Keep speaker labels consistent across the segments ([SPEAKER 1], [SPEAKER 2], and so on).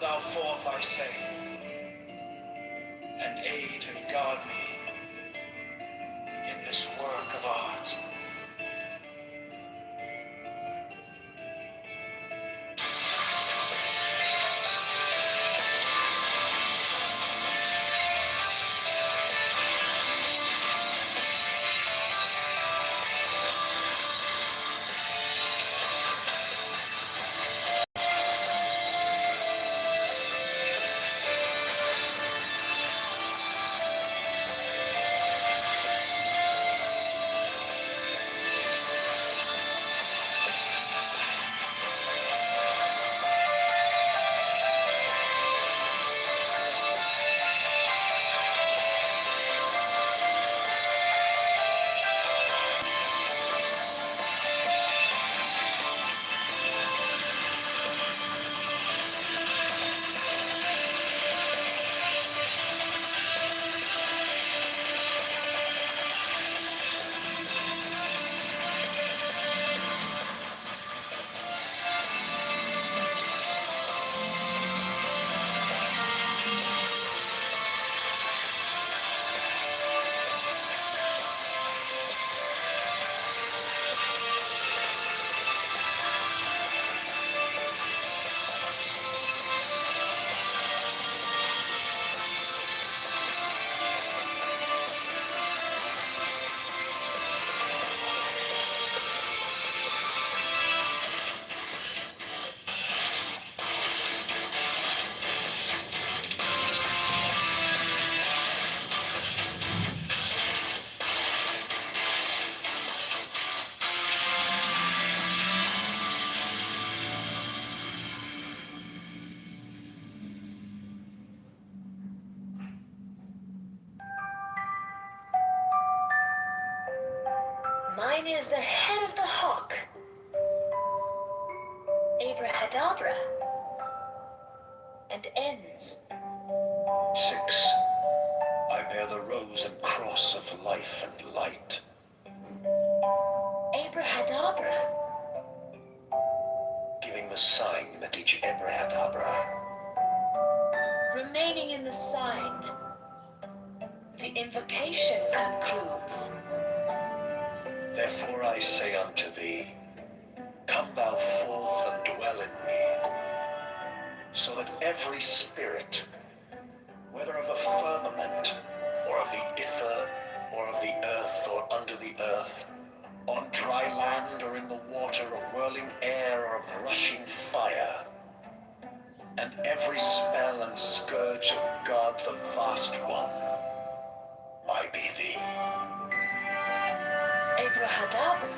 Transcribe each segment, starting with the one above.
[SPEAKER 1] thou forth, I say, and aid and guard me in this work of art.
[SPEAKER 2] Mine is the head of the hawk, Abrahadabra, and ends.
[SPEAKER 1] 6. I bear the rose and cross of life and light.
[SPEAKER 2] Abrahadabra,
[SPEAKER 1] Giving the sign at each Abrahadabra.
[SPEAKER 2] remaining in the sign. The invocation concludes.
[SPEAKER 1] Therefore I say unto thee, come thou forth and dwell in me, so that every spirit, whether of the firmament, or of the ether, or of the earth, or under the earth, on dry land, or in the water, or whirling air, or of rushing fire, and every spell and scourge of God the Vast One, might be thee.
[SPEAKER 2] Abrahadabra,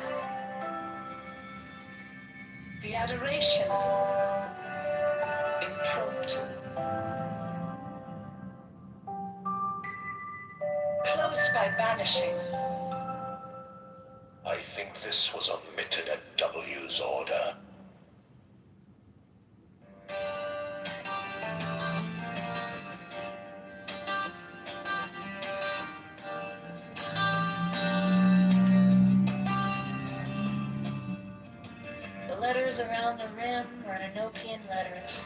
[SPEAKER 2] the adoration, impromptu. Close by banishing.
[SPEAKER 1] I think this was omitted at W's order.
[SPEAKER 2] The letters around the rim are Enochian letters,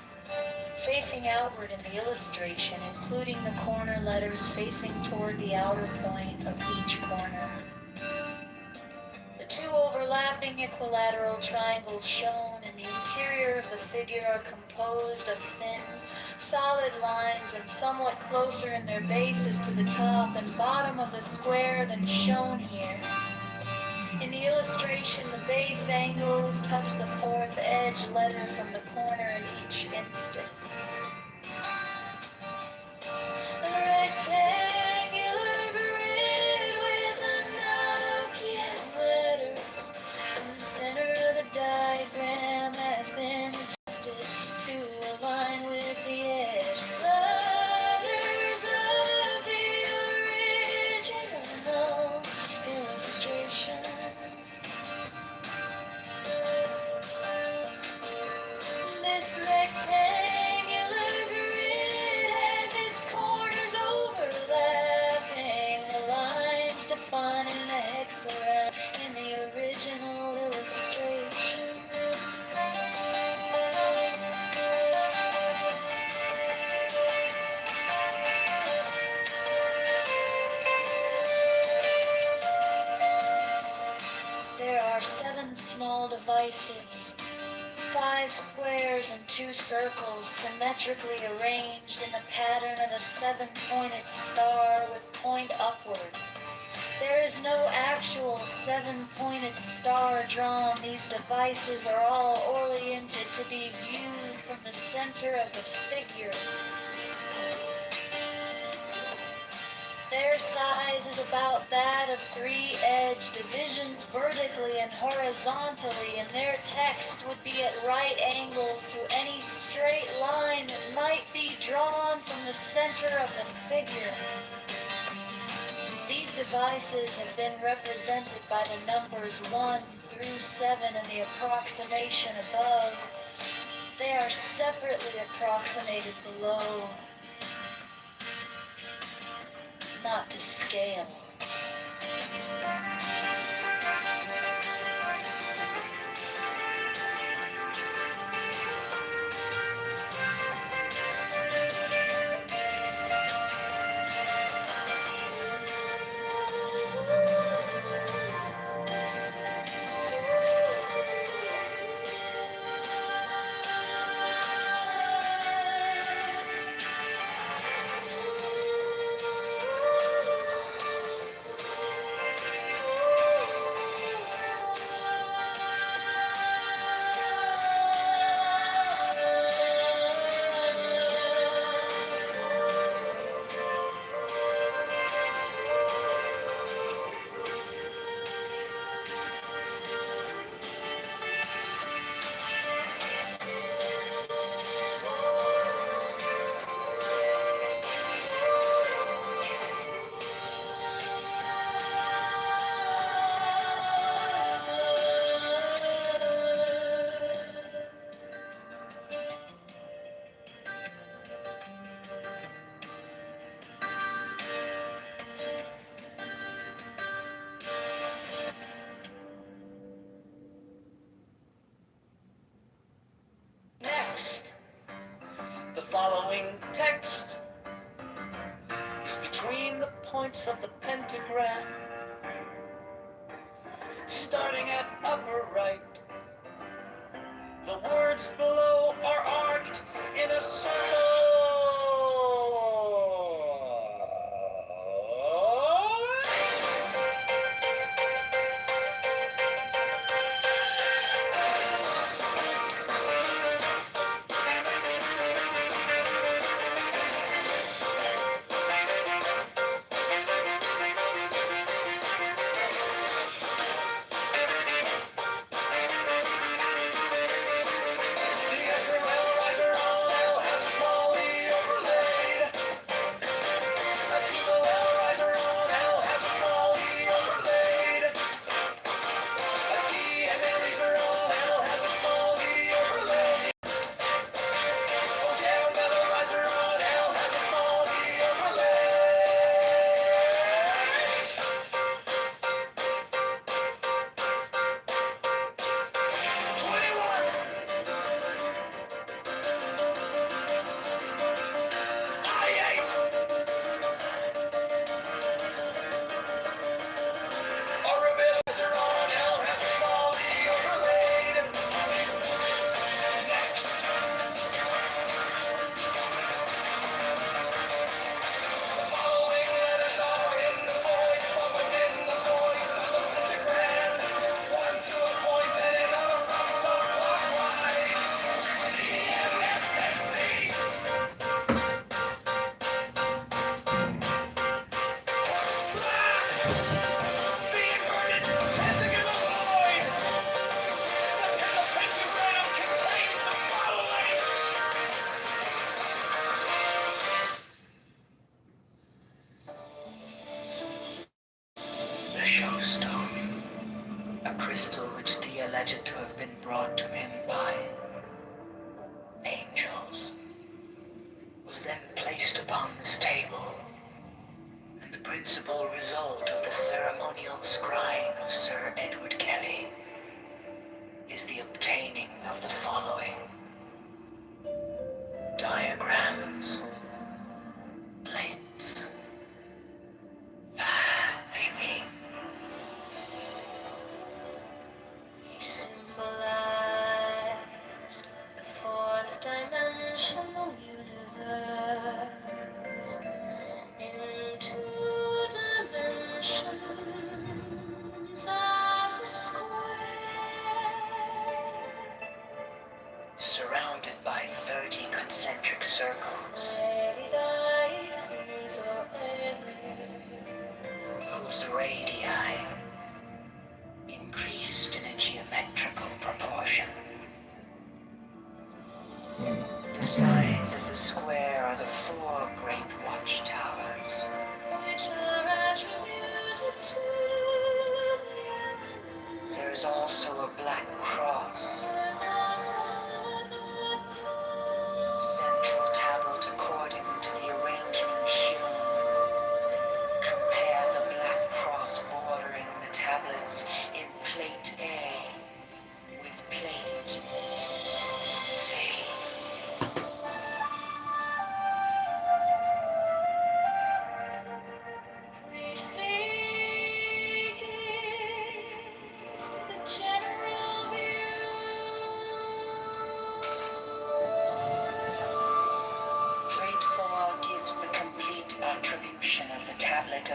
[SPEAKER 2] facing outward in the illustration, including the corner letters facing toward the outer point of each corner. The two overlapping equilateral triangles shown in the interior of the figure are composed of thin, solid lines and somewhat closer in their bases to the top and bottom of the square than shown here. In the illustration, the base angles touch the fourth edge letter from the corner in each instance. A rectangular grid with Enochian letters in the center of the diagram has been adjusted to align with the edge letters of the original illustration. This rectangular are 7 small devices, 5 squares and 2 circles symmetrically arranged in the pattern of a 7-pointed star with point upward. There is no actual 7-pointed star drawn. These devices are all oriented to be viewed from the center of the figure. Their size is about that of 3-edged divisions vertically and horizontally, and their text would be at right angles to any straight line that might be drawn from the center of the figure. These devices have been represented by the numbers 1 through 7 in the approximation above. They are separately approximated below. Not to scale.
[SPEAKER 1] The following text is between the points of the pentagram, starting at upper right. The words below are arced in a circle. A crystal which Thea alleged to have been brought to him by angels, was then placed upon this table, and the principal result of the ceremonial scrying of Sir Edward Kelly is the obtaining of the following diagrams, plates, viewing,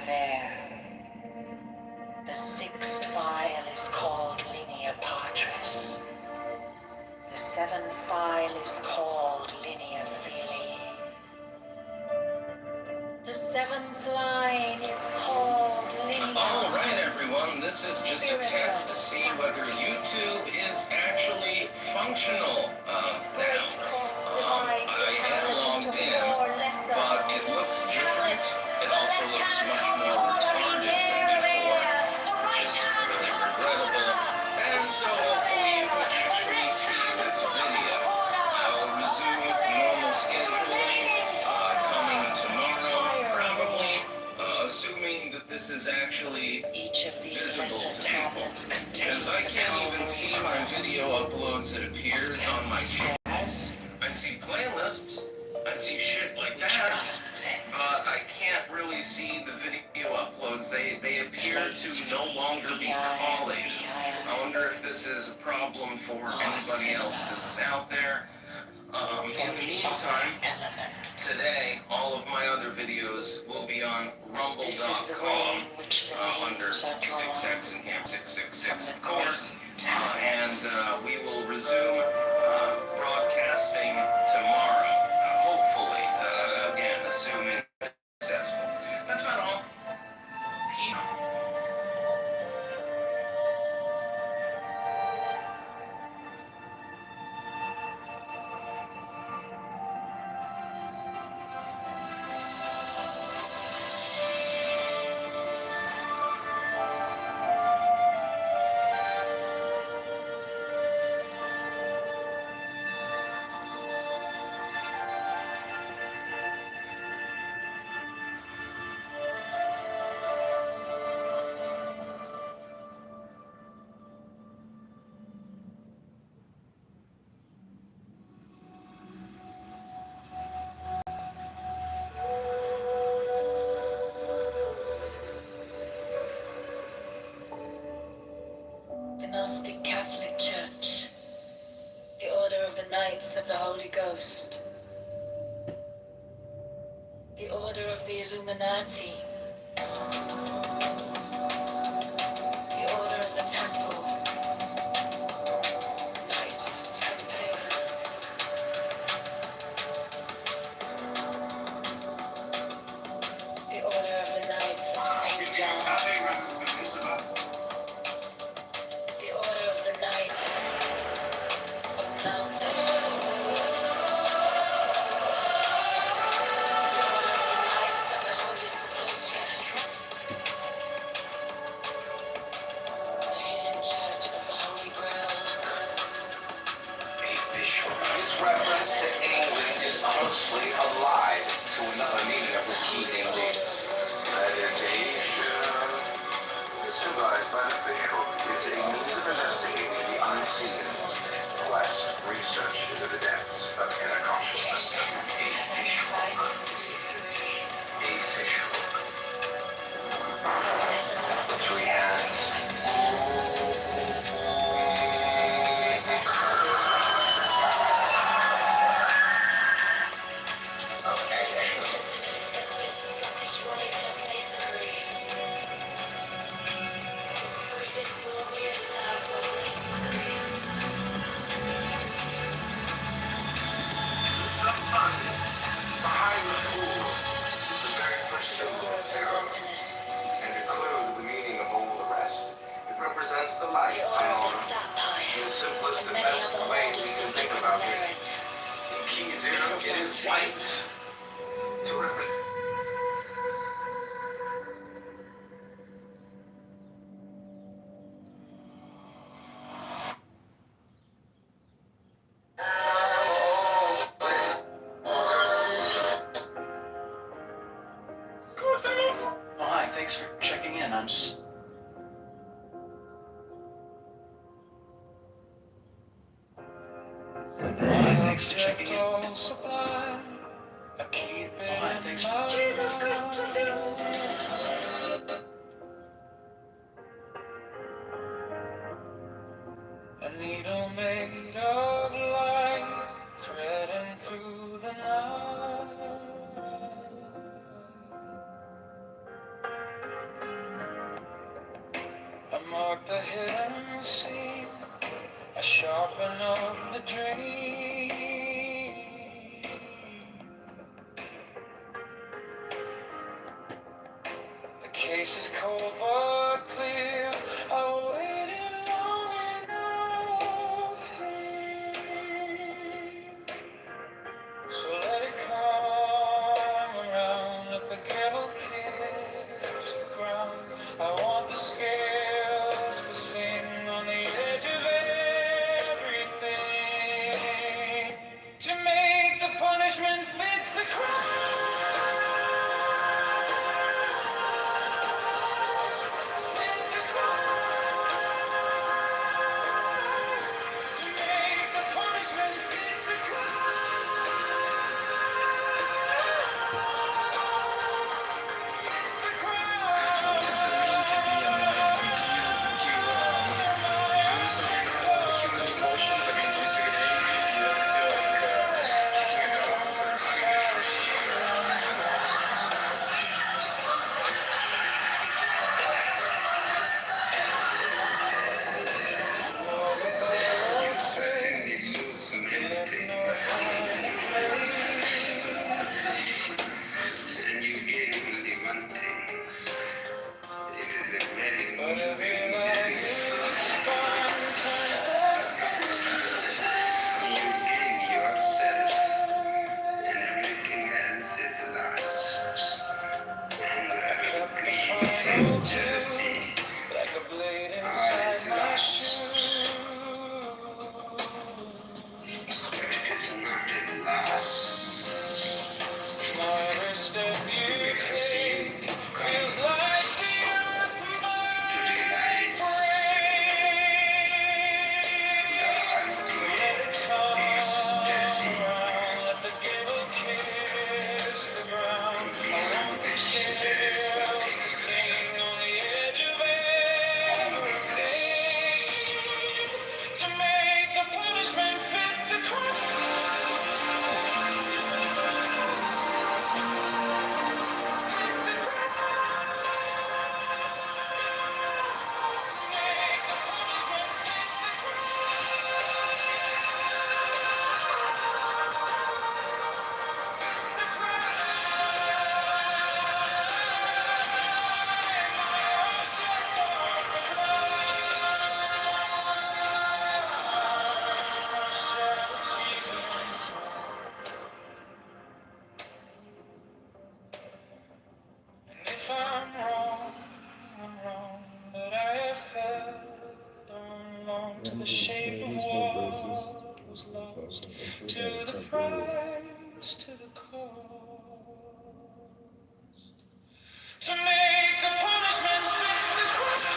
[SPEAKER 2] affair. The sixth file is called Linea Patris. The seventh file is called Linea Fili. The seventh line is called Linea.
[SPEAKER 3] All right, everyone. This is just a test to see whether YouTube is actually functional now. I am logged in, but it looks different. It also looks much more retarded than before, which is really regrettable. And so hopefully you can actually see this video. I'll resume normal scheduling coming tomorrow, probably, assuming that this is actually
[SPEAKER 2] Each of these
[SPEAKER 3] visible
[SPEAKER 2] lesser
[SPEAKER 3] to people.
[SPEAKER 2] tablets
[SPEAKER 3] Because
[SPEAKER 2] contains
[SPEAKER 3] I can't even see my video uploads that appears on my channel. I see playlists, I see shit like that, but I can't really see the video uploads. They appear to no longer be collated. I wonder if this is a problem for anybody else that's out there. In the meantime, today, all of my other videos will be on rumble.com under SticksX and Ham666, of course. And we will resume broadcasting tomorrow, hopefully, again, assuming it's successful. That's about all. Peace.
[SPEAKER 2] The Gnostic Catholic Church, the Order of the Knights of the Holy Ghost, the Order of the Illuminati, the Order of the Temple, Knights Templar, the Order of the Knights of St. John, the Order of the Knights of Mountain, the Order of the Knights of the Holy Sepulchre, the Hidden Church of the Holy Grail.
[SPEAKER 1] This reference to England is closely allied to another meaning of this key namely meditation. Symbolized by the visual is a means of investigating the unseen, quest research into the depths of inner consciousness. A fishhook. Three hands. Behind the fool is the very first symbol of terror, and a clue to the meaning of all the rest. It represents the light
[SPEAKER 2] The Order of the
[SPEAKER 1] power.
[SPEAKER 2] Sapphire,
[SPEAKER 1] The simplest
[SPEAKER 2] and
[SPEAKER 1] and
[SPEAKER 2] many
[SPEAKER 1] best
[SPEAKER 2] other
[SPEAKER 1] way we
[SPEAKER 2] orders
[SPEAKER 1] can
[SPEAKER 2] of
[SPEAKER 1] think
[SPEAKER 2] liquid
[SPEAKER 1] about
[SPEAKER 2] merit.
[SPEAKER 1] this. In key zero, it is white. To represent.
[SPEAKER 4] Oh, hi, thanks for checking in. Thanks for checking in. Oh, hi, thanks for...
[SPEAKER 2] Jesus Christ!
[SPEAKER 5] A needle made of light, threading through the night. the hidden seam, I sharpen up the dream. The case is cold but clear. I waited long enough here. So let it come around, let the gavel kiss the ground. I want the scales to sing on the edge of everything, to make the punishment fit the crime. Fit the crime. To make the punishment fit the jealousy, like a blade inside my shoe. But it is not a loss. Every step you take feels like the earth might break. So let it come around, let the gable kiss the ground. I want the scales to sing on the edge of everything, to make the punishment fit the crime. And if I'm wrong, but I have held on long to the shape of what was lost, to the price, to the cost, to make the punishment fit the crime.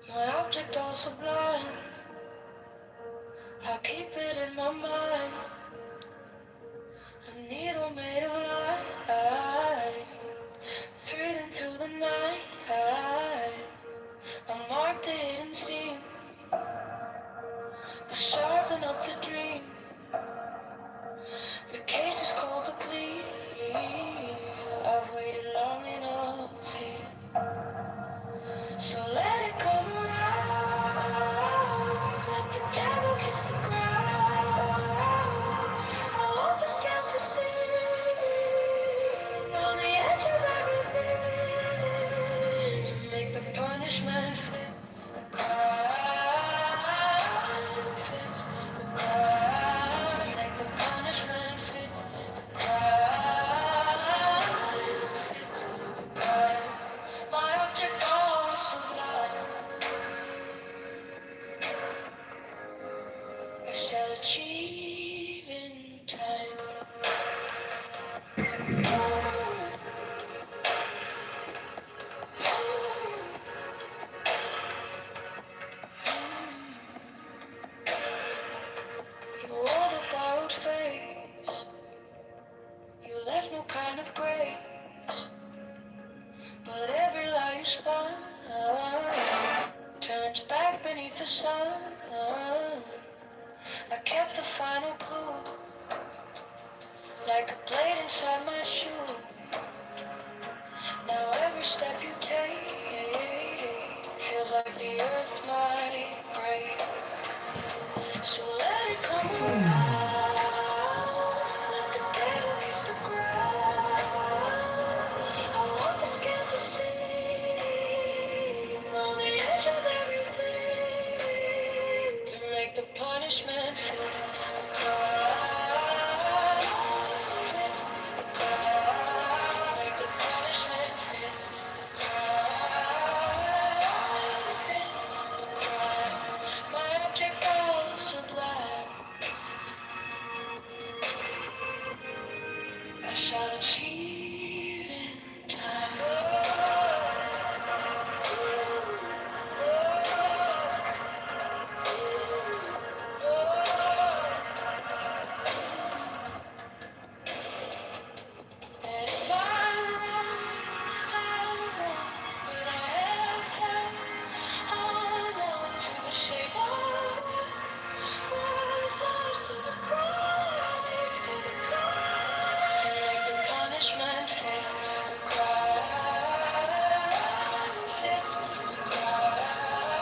[SPEAKER 5] My object all sublime, I keep it in my mind. A needle made of light, threading through the night. I mark the hidden seam, I sharpen up the dream. The case is cold but clear. I've waited long enough here. So let it come around, let the devil kiss the ground. I want the scales to sing with no kind of grace. But every lie you spun turns back beneath the sun. I kept the final clue, like a blade inside my shoe. Now every step you take feels like the earth might break. So let it come around, let the devil kiss the ground. I want the scales to sing on the edge of everything, to make the punishment fit the crime, fit the crime, make the punishment fit the crime, fit the crime. My object all sublime, I shall achieve in time. And if I'm wrong, but I have held on to the shape of what is lost to the prize, to the crime, to make the punishment fit the crime, fit the crime,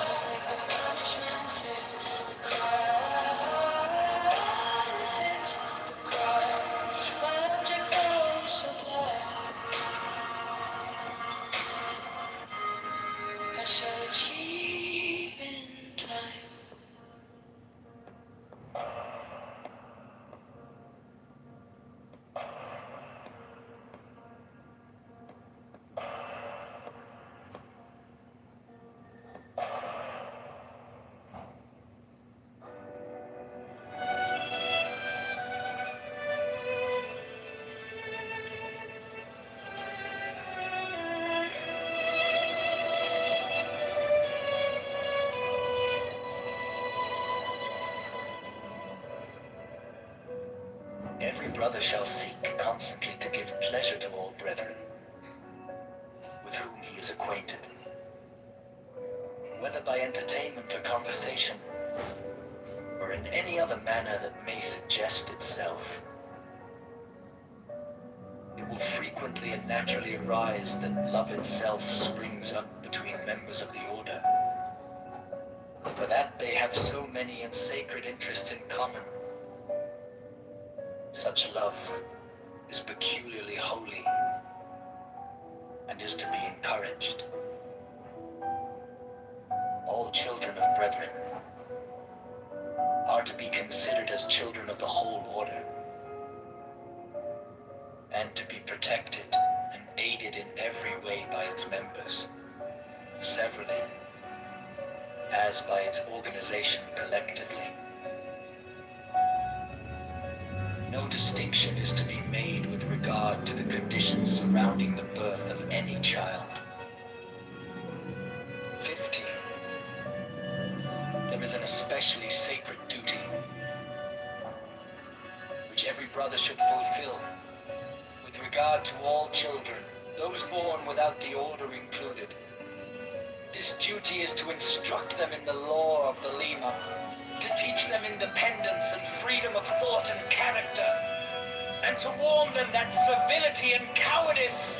[SPEAKER 5] to make the punishment fit the crime, fit the crime. My object all sublime, I shall achieve in time.
[SPEAKER 1] Every brother shall seek constantly to give pleasure to all brethren with whom he is acquainted, whether by entertainment or conversation, or in any other manner that may suggest itself. It will frequently and naturally arise that love itself springs up between members of the order, for that they have so many and sacred interests in common. Such love is peculiarly holy and is to be encouraged. All children of brethren are to be considered as children of the whole order, and to be protected and aided in every way by its members, severally, as by its organization collectively. No distinction is to be made with regard to the conditions surrounding the birth of any child. 15. There is an especially sacred duty which every brother should fulfill with regard to all children, those born without the order included. This duty is to instruct them in the law of the Lima, to teach them independence and freedom of thought and character, and to warn them that servility and cowardice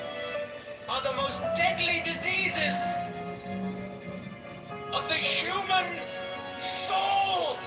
[SPEAKER 1] are the most deadly diseases of the human soul.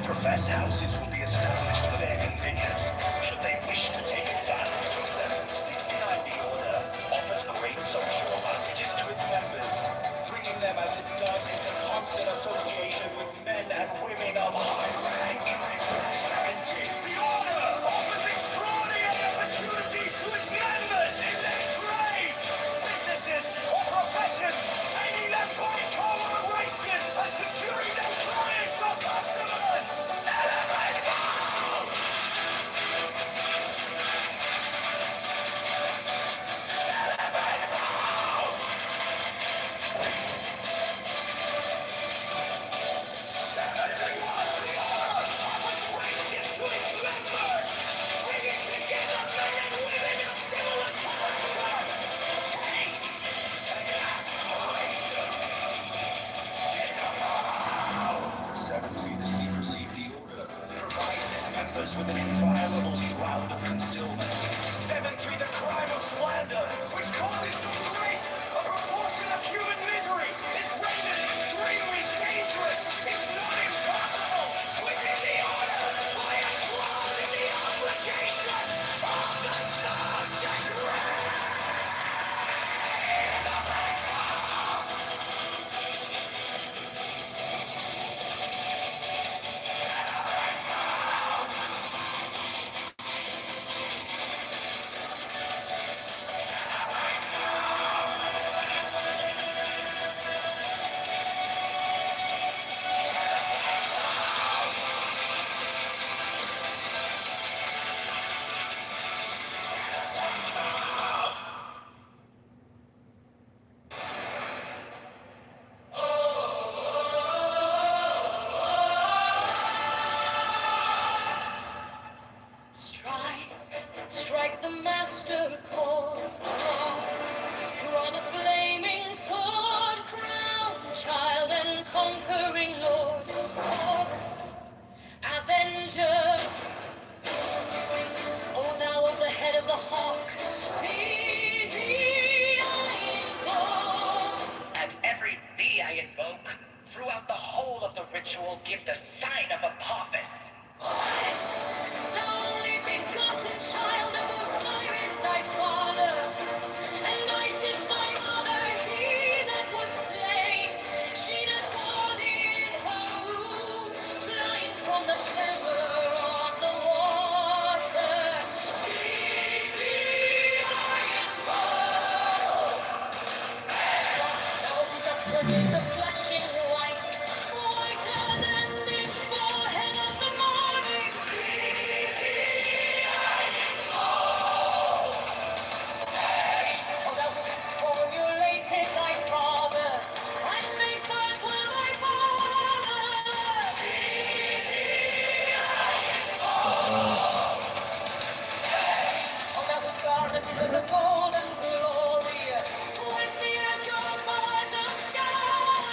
[SPEAKER 6] Profess houses will be established for their convenience, should they wish to take advantage of them. 69 The Order offers great social advantages to its members, bringing them as it does into constant covers with an inviolable shroud of concealment. 7-3, the crime of slander, which causes so great a proportion of human misery, is rendered extremely dangerous, if not impossible, within the order by a clause in the obligation of the third degree.
[SPEAKER 2] Strike the master chord, draw the flaming sword, crown child and conquering lord, Horus, avenger, O thou of the head of the hawk, thee I invoke.
[SPEAKER 6] At every thee I invoke, throughout the whole of the ritual, give the sign of Apophis.
[SPEAKER 2] The only begotten child of Osiris thy father, and Isis thy mother, he that was slain, she that bore thee in her womb, flying from the terror of the water. Thee I invoke. Those are purples of flashing white, whiter than the forehead of the morning. Oh, thou hast formulated thy father, and made fertile thy father. Oh, thou wast garmented of the golden glory, with the edge of bars of sky.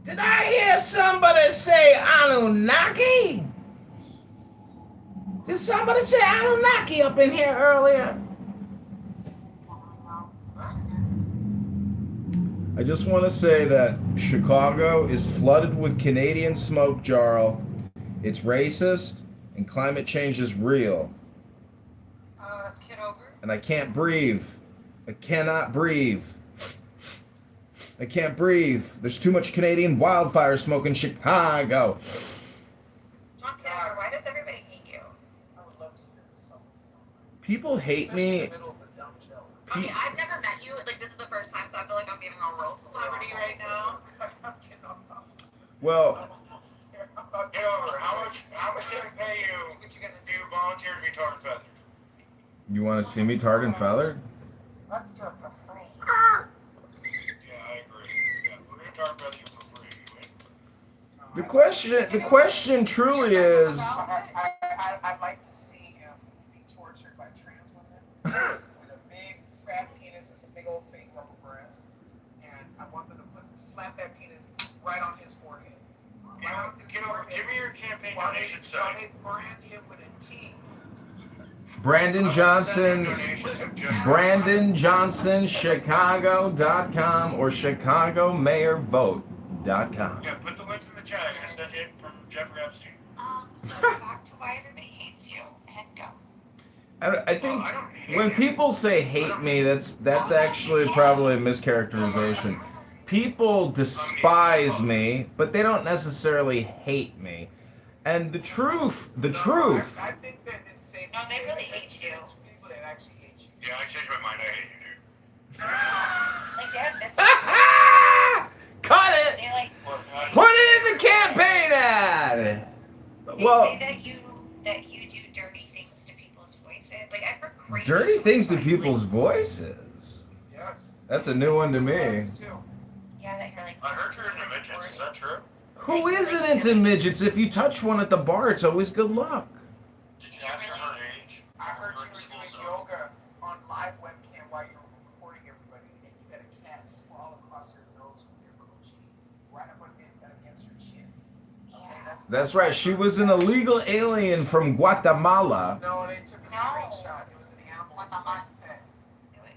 [SPEAKER 7] Did I hear somebody say Anunnaki? Did somebody say Anunnaki up in here earlier? I just want to say that Chicago is flooded with Canadian smoke, Jarl. It's racist, and climate change is real.
[SPEAKER 8] That's Kitover.
[SPEAKER 7] And I can't breathe. I cannot breathe. I can't breathe. There's too much Canadian wildfire smoke in Chicago.
[SPEAKER 8] John Kitover, why does everybody hate you?
[SPEAKER 9] I would love to hear this song.
[SPEAKER 7] People hate
[SPEAKER 9] Especially in
[SPEAKER 7] me.
[SPEAKER 9] the middle of a dumb joke.
[SPEAKER 8] I mean, I've never met you. Like, this is the first time, so I feel like I'm being a real celebrity right now.
[SPEAKER 7] Well,
[SPEAKER 6] Kitover, how much can I pay you if you volunteer to be tarred and feathered?
[SPEAKER 7] you want to see me tarred and feathered?
[SPEAKER 8] Let's do it for free.
[SPEAKER 6] Yeah, I agree. Yeah, we're gonna tarred and feather you for free.
[SPEAKER 7] The question truly is,
[SPEAKER 9] I'd like to see him be tortured by trans women with a big fat penis and some big old fake rubber breasts, and I want them to slap that penis right on his forehead.
[SPEAKER 6] Give me your campaign donation
[SPEAKER 9] While
[SPEAKER 6] site.
[SPEAKER 9] they brand him with a T.
[SPEAKER 7] Brandon Johnson, Chicago.com or ChicagoMayorVote.com.
[SPEAKER 6] Yeah, put the links in the chat. I sent it from Jeffrey Epstein.
[SPEAKER 8] So back to why everybody hates you, and go.
[SPEAKER 7] I think when people say hate me, that's actually probably a mischaracterization. People despise me, but they don't necessarily hate me. And the truth.
[SPEAKER 9] I think that it's safe
[SPEAKER 8] No,
[SPEAKER 9] to
[SPEAKER 8] they
[SPEAKER 9] say
[SPEAKER 8] really
[SPEAKER 9] that
[SPEAKER 8] hate you.
[SPEAKER 9] there's people that actually hate you.
[SPEAKER 6] Yeah, I changed my mind. I hate you, dude.
[SPEAKER 8] Like, they're
[SPEAKER 7] Cut it!
[SPEAKER 8] they like
[SPEAKER 7] Put it in the campaign ad!
[SPEAKER 8] they
[SPEAKER 7] Well,
[SPEAKER 8] say that you do dirty things to people's voices. Like, I've heard crazy
[SPEAKER 7] dirty
[SPEAKER 8] stories
[SPEAKER 7] things to
[SPEAKER 8] about,
[SPEAKER 7] people's
[SPEAKER 8] like,
[SPEAKER 7] voices.
[SPEAKER 9] Yes.
[SPEAKER 7] That's a new one to me.
[SPEAKER 8] yeah, that you're like.
[SPEAKER 6] I heard you're into midgets. Is that true?
[SPEAKER 7] Who isn't into midgets? If you touch one at the bar, it's always good luck.
[SPEAKER 6] Did you ask her her age?
[SPEAKER 9] I heard you were doing yoga on live webcam while you were recording everybody, and you had a cat sprawl across your nose with your coochie right up against your chin.
[SPEAKER 8] Yeah.
[SPEAKER 7] That's right. She was an illegal alien from Guatemala.
[SPEAKER 9] No, they took a
[SPEAKER 8] No.
[SPEAKER 9] screenshot. It was an animal. It was a nice pet.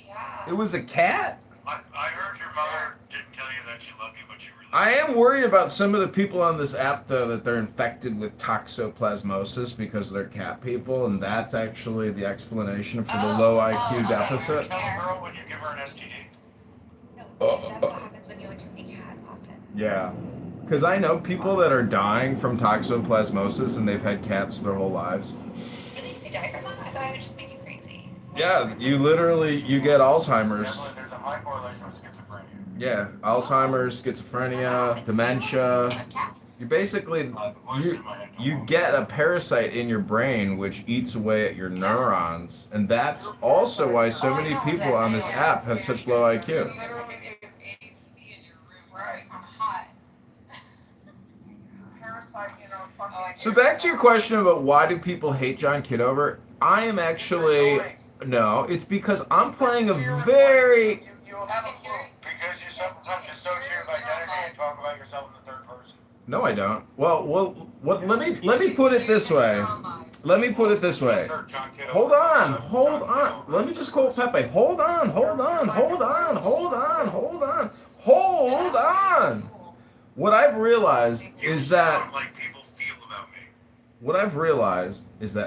[SPEAKER 8] Yeah.
[SPEAKER 7] It was a cat?
[SPEAKER 6] I heard your mother didn't tell you that she loved you, but she really
[SPEAKER 7] I am worried about some of the people on this app, though, that they're infected with toxoplasmosis because they're cat people, and that's actually the explanation for the low IQ deficit.
[SPEAKER 6] tell a girl when you give her an STD.
[SPEAKER 8] No, that's what happens when you interview cats often.
[SPEAKER 7] Yeah. Because I know people that are dying from toxoplasmosis, and they've had cats their whole lives.
[SPEAKER 8] Really, you could die from that? I thought it would just make you crazy.
[SPEAKER 7] Yeah, you get Alzheimer's.
[SPEAKER 6] Definitely, there's a high correlation with schizophrenia.
[SPEAKER 7] Yeah, Alzheimer's, schizophrenia, dementia. You basically, you get a parasite in your brain which eats away at your neurons, and that's also why so many people on this app have such low IQ.
[SPEAKER 8] Literally get AC in your room where it's not hot.
[SPEAKER 9] Parasite, you know, fucking.
[SPEAKER 7] So back to your question about why do people hate John Kitover, I am actually, no, it's because I'm playing a very,
[SPEAKER 9] You'll have a clue.
[SPEAKER 6] Because you sometimes dissociate with identity and talk about yourself in the third person.
[SPEAKER 7] no I don't. Well, let me put it this way. let me put it this way.
[SPEAKER 6] Sir, John Kitover.
[SPEAKER 7] Hold on.
[SPEAKER 6] John Kitover.
[SPEAKER 7] Let me just quote Pepe. Hold on. What I've realized
[SPEAKER 6] You
[SPEAKER 7] is that
[SPEAKER 6] sound like people feel about me.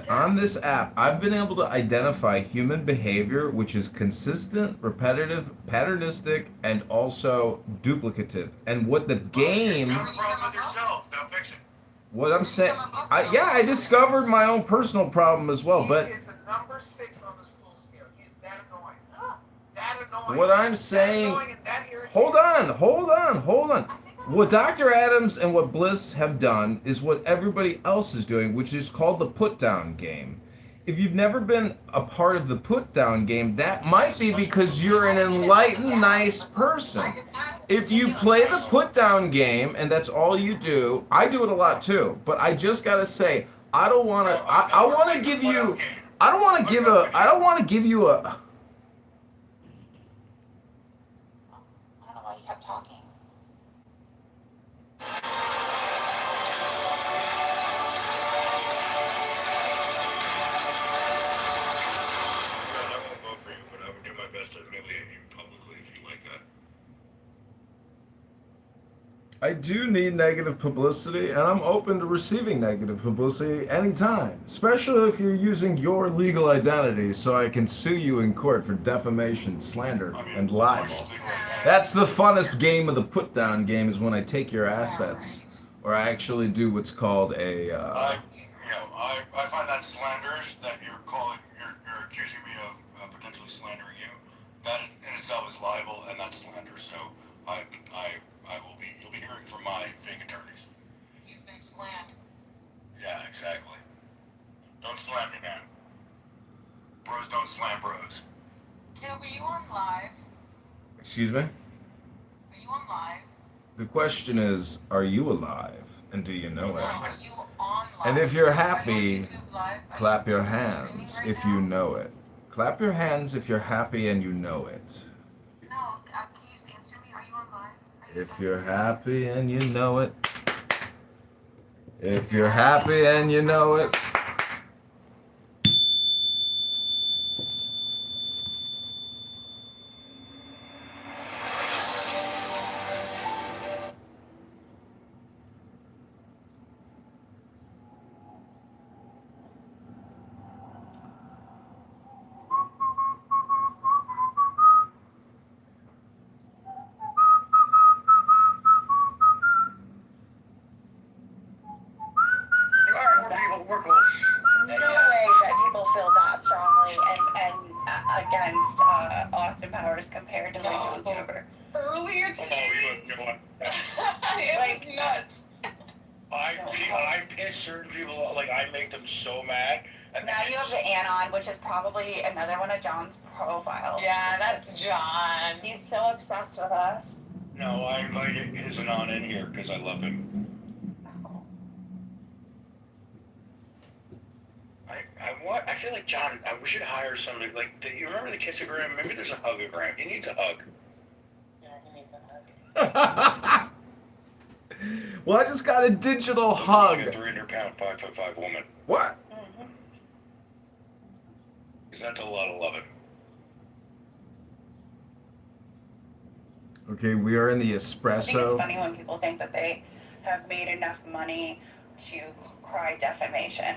[SPEAKER 7] on this app, I've been able to identify human behavior which is consistent, repetitive, patternistic, and also duplicative. And what the game,
[SPEAKER 6] You have a problem with yourself. Now fix it.
[SPEAKER 7] what I'm saying, I discovered my own personal problem as well. But
[SPEAKER 9] He is the number 6 on the stool scale. He's that annoying. That annoying.
[SPEAKER 7] what I'm
[SPEAKER 9] That
[SPEAKER 7] saying,
[SPEAKER 9] annoying and that irritating.
[SPEAKER 7] hold on. What Dr. Adams and what Bliss have done is what everybody else is doing, which is called the put-down game. If you've never been a part of the put-down game, that might be because you're an enlightened, nice person. If you play the put-down game and that's all you do, I do it a lot too, but I just gotta say, I don't want to give you a
[SPEAKER 2] I don't know why you kept talking.
[SPEAKER 6] I won't vote for you, but I would do my best to humiliate you publicly if you like that.
[SPEAKER 7] I do need negative publicity, and I'm open to receiving negative publicity anytime, especially if you're using your legal identity so I can sue you in court for defamation, slander, and libel. That's the funnest game of the put-down game, is when I take your assets, or I actually do what's called a,
[SPEAKER 6] I find that slanderous that you're accusing me of potentially slandering you. That in itself is libel, and that's slander. So you'll be hearing from my fake attorneys.
[SPEAKER 8] You've been slammed.
[SPEAKER 6] Yeah, exactly. Don't slam me, man. Bros don't slam bros.
[SPEAKER 8] Kitover, are you on live?
[SPEAKER 7] excuse me?
[SPEAKER 8] Are you on live?
[SPEAKER 7] The question is, are you alive, and do you know it?
[SPEAKER 8] Are you on live?
[SPEAKER 7] And if you're
[SPEAKER 8] Are you on
[SPEAKER 7] happy,
[SPEAKER 8] YouTube live? Are
[SPEAKER 7] clap
[SPEAKER 8] you
[SPEAKER 7] your
[SPEAKER 8] streaming
[SPEAKER 7] hands
[SPEAKER 8] right
[SPEAKER 7] if
[SPEAKER 8] now?
[SPEAKER 7] you know it. Clap your hands if you're happy and you know it.
[SPEAKER 8] No, can you just answer me? Are you on live?
[SPEAKER 7] If you're happy and you know it. If you're happy and you know it.
[SPEAKER 6] We're cool.
[SPEAKER 10] No way that people feel that strongly and against Austin Powers compared to John Kitover. Earlier today,
[SPEAKER 6] You know what?
[SPEAKER 10] it was nuts.
[SPEAKER 6] I piss certain people off. Like, I make them so mad. And
[SPEAKER 10] Now you have the Anon, which is probably another one of John's profiles.
[SPEAKER 8] Yeah, that's John.
[SPEAKER 10] He's so obsessed with us.
[SPEAKER 6] No, I invited his Anon in here because I love him. I feel like John. We should hire somebody like. You remember the kissogram? Maybe there's a hugogram. He needs a hug.
[SPEAKER 10] Yeah, he needs a hug.
[SPEAKER 7] Well, I just got a digital
[SPEAKER 6] Like a
[SPEAKER 7] hug.
[SPEAKER 6] 300-pound, 5'5" woman.
[SPEAKER 7] What?
[SPEAKER 10] Mm-hmm.
[SPEAKER 6] Because that's a lot of loving.
[SPEAKER 7] Okay, we are in the
[SPEAKER 10] I think it's
[SPEAKER 7] espresso.
[SPEAKER 10] funny when people think that they have made enough money to cry defamation.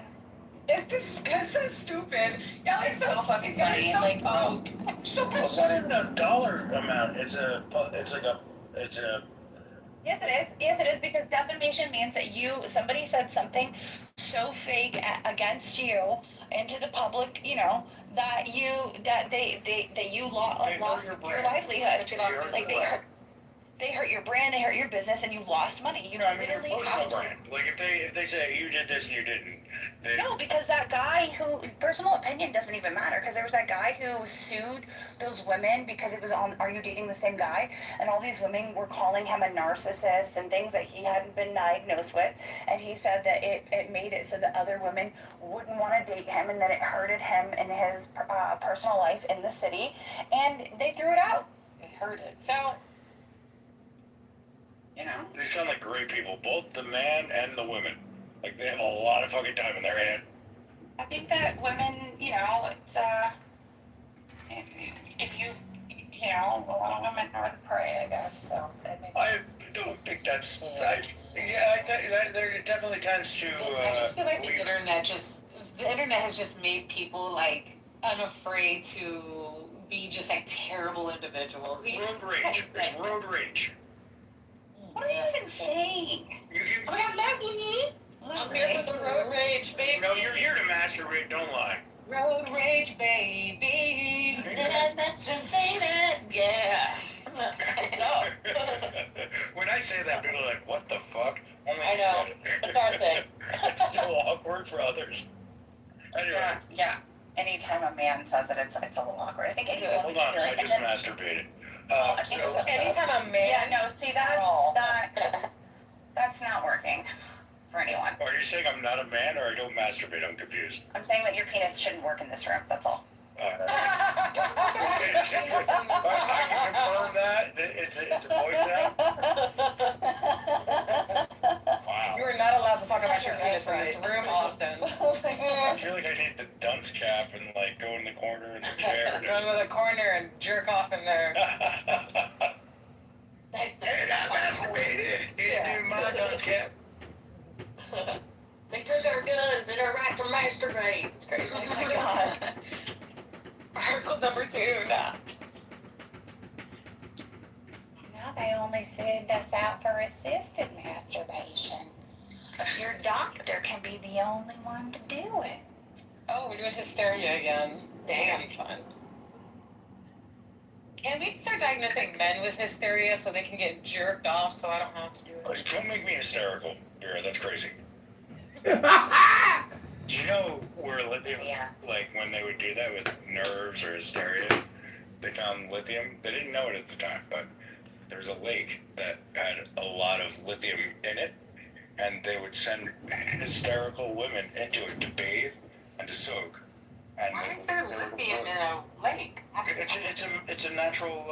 [SPEAKER 10] It's so stupid. Y'all are so fucking funny.
[SPEAKER 8] so
[SPEAKER 10] Like,
[SPEAKER 8] broke.
[SPEAKER 6] So it's not even a dollar amount. It's a.
[SPEAKER 10] Yes, it is. Yes, it is, because defamation means that somebody said something so fake against you into the public, that you lost your livelihood.
[SPEAKER 8] That you lost
[SPEAKER 10] Like they hurt your brand, they hurt your business, and you lost money. You literally had to.
[SPEAKER 6] Like if they say you did this and you didn't.
[SPEAKER 10] No, because that guy personal opinion doesn't even matter, because there was that guy who sued those women because it was on Are You Dating the Same Guy? And all these women were calling him a narcissist and things that he hadn't been diagnosed with. And he said that it made it so that other women wouldn't want to date him and that it hurted him in his personal life in the city. And they threw it out.
[SPEAKER 8] They heard it.
[SPEAKER 10] So,
[SPEAKER 6] They sound like great people, both the man and the women. Like they have a lot of fucking time in their hand.
[SPEAKER 10] I think that women, it's if you a lot of women are the prey, I guess. So
[SPEAKER 1] I don't think that's. I tell you that there definitely tends to.
[SPEAKER 11] I just feel like the internet has just made people like unafraid to be just like terrible individuals.
[SPEAKER 1] Road rage. It's road rage.
[SPEAKER 10] what are you even saying?
[SPEAKER 11] Oh my God, Leslie! I'm here for the road rage, baby.
[SPEAKER 1] No, you're here to masturbate. Don't lie.
[SPEAKER 11] Road rage, baby. Masturbated, yeah. What's up?
[SPEAKER 1] When I say that, people are like, "What the fuck?" Only
[SPEAKER 11] I know. It's our thing.
[SPEAKER 1] It's so awkward for others. Anyway,
[SPEAKER 10] Yeah. Anytime a man says it, it's a little awkward. I think anyone
[SPEAKER 1] hold
[SPEAKER 10] would
[SPEAKER 1] on.
[SPEAKER 10] be
[SPEAKER 1] I
[SPEAKER 10] like,
[SPEAKER 1] just masturbated.
[SPEAKER 10] I think
[SPEAKER 1] So,
[SPEAKER 11] Anytime a man.
[SPEAKER 10] yeah, no, see, that's not working for anyone.
[SPEAKER 1] are you saying I'm not a man or I don't masturbate? I'm confused.
[SPEAKER 10] I'm saying that your penis shouldn't work in this room. That's all.
[SPEAKER 1] I can confirm that. It's a voice now. Wow.
[SPEAKER 11] You are not allowed to talk about your penis in this room, Austin.
[SPEAKER 1] I feel like I need the dunce cap and like go in the corner in the chair.
[SPEAKER 11] Go into the corner and jerk off in there.
[SPEAKER 1] Hey, that masturbated.
[SPEAKER 11] Yeah.
[SPEAKER 1] Do my dunce cap.
[SPEAKER 11] They took our guns and our right to masturbate. It's crazy.
[SPEAKER 10] Oh my God.
[SPEAKER 11] Article number 2. Nah.
[SPEAKER 10] Now they only send us out for assisted masturbation. Your doctor can be the only one to do it.
[SPEAKER 11] Oh, we're doing hysteria again. Damn. That'd be fun. Can we start diagnosing men with hysteria so they can get jerked off so I don't have to do it?
[SPEAKER 1] Don't make me hysterical, Vera. That's crazy. Do you know where lithium, like when they would do that with nerves or hysteria, they found lithium? They didn't know it at the time, but there's a lake that had a lot of lithium in it, and they would send hysterical women into it to bathe and to soak. And
[SPEAKER 11] Why is there lithium in a lake?
[SPEAKER 1] It's a natural,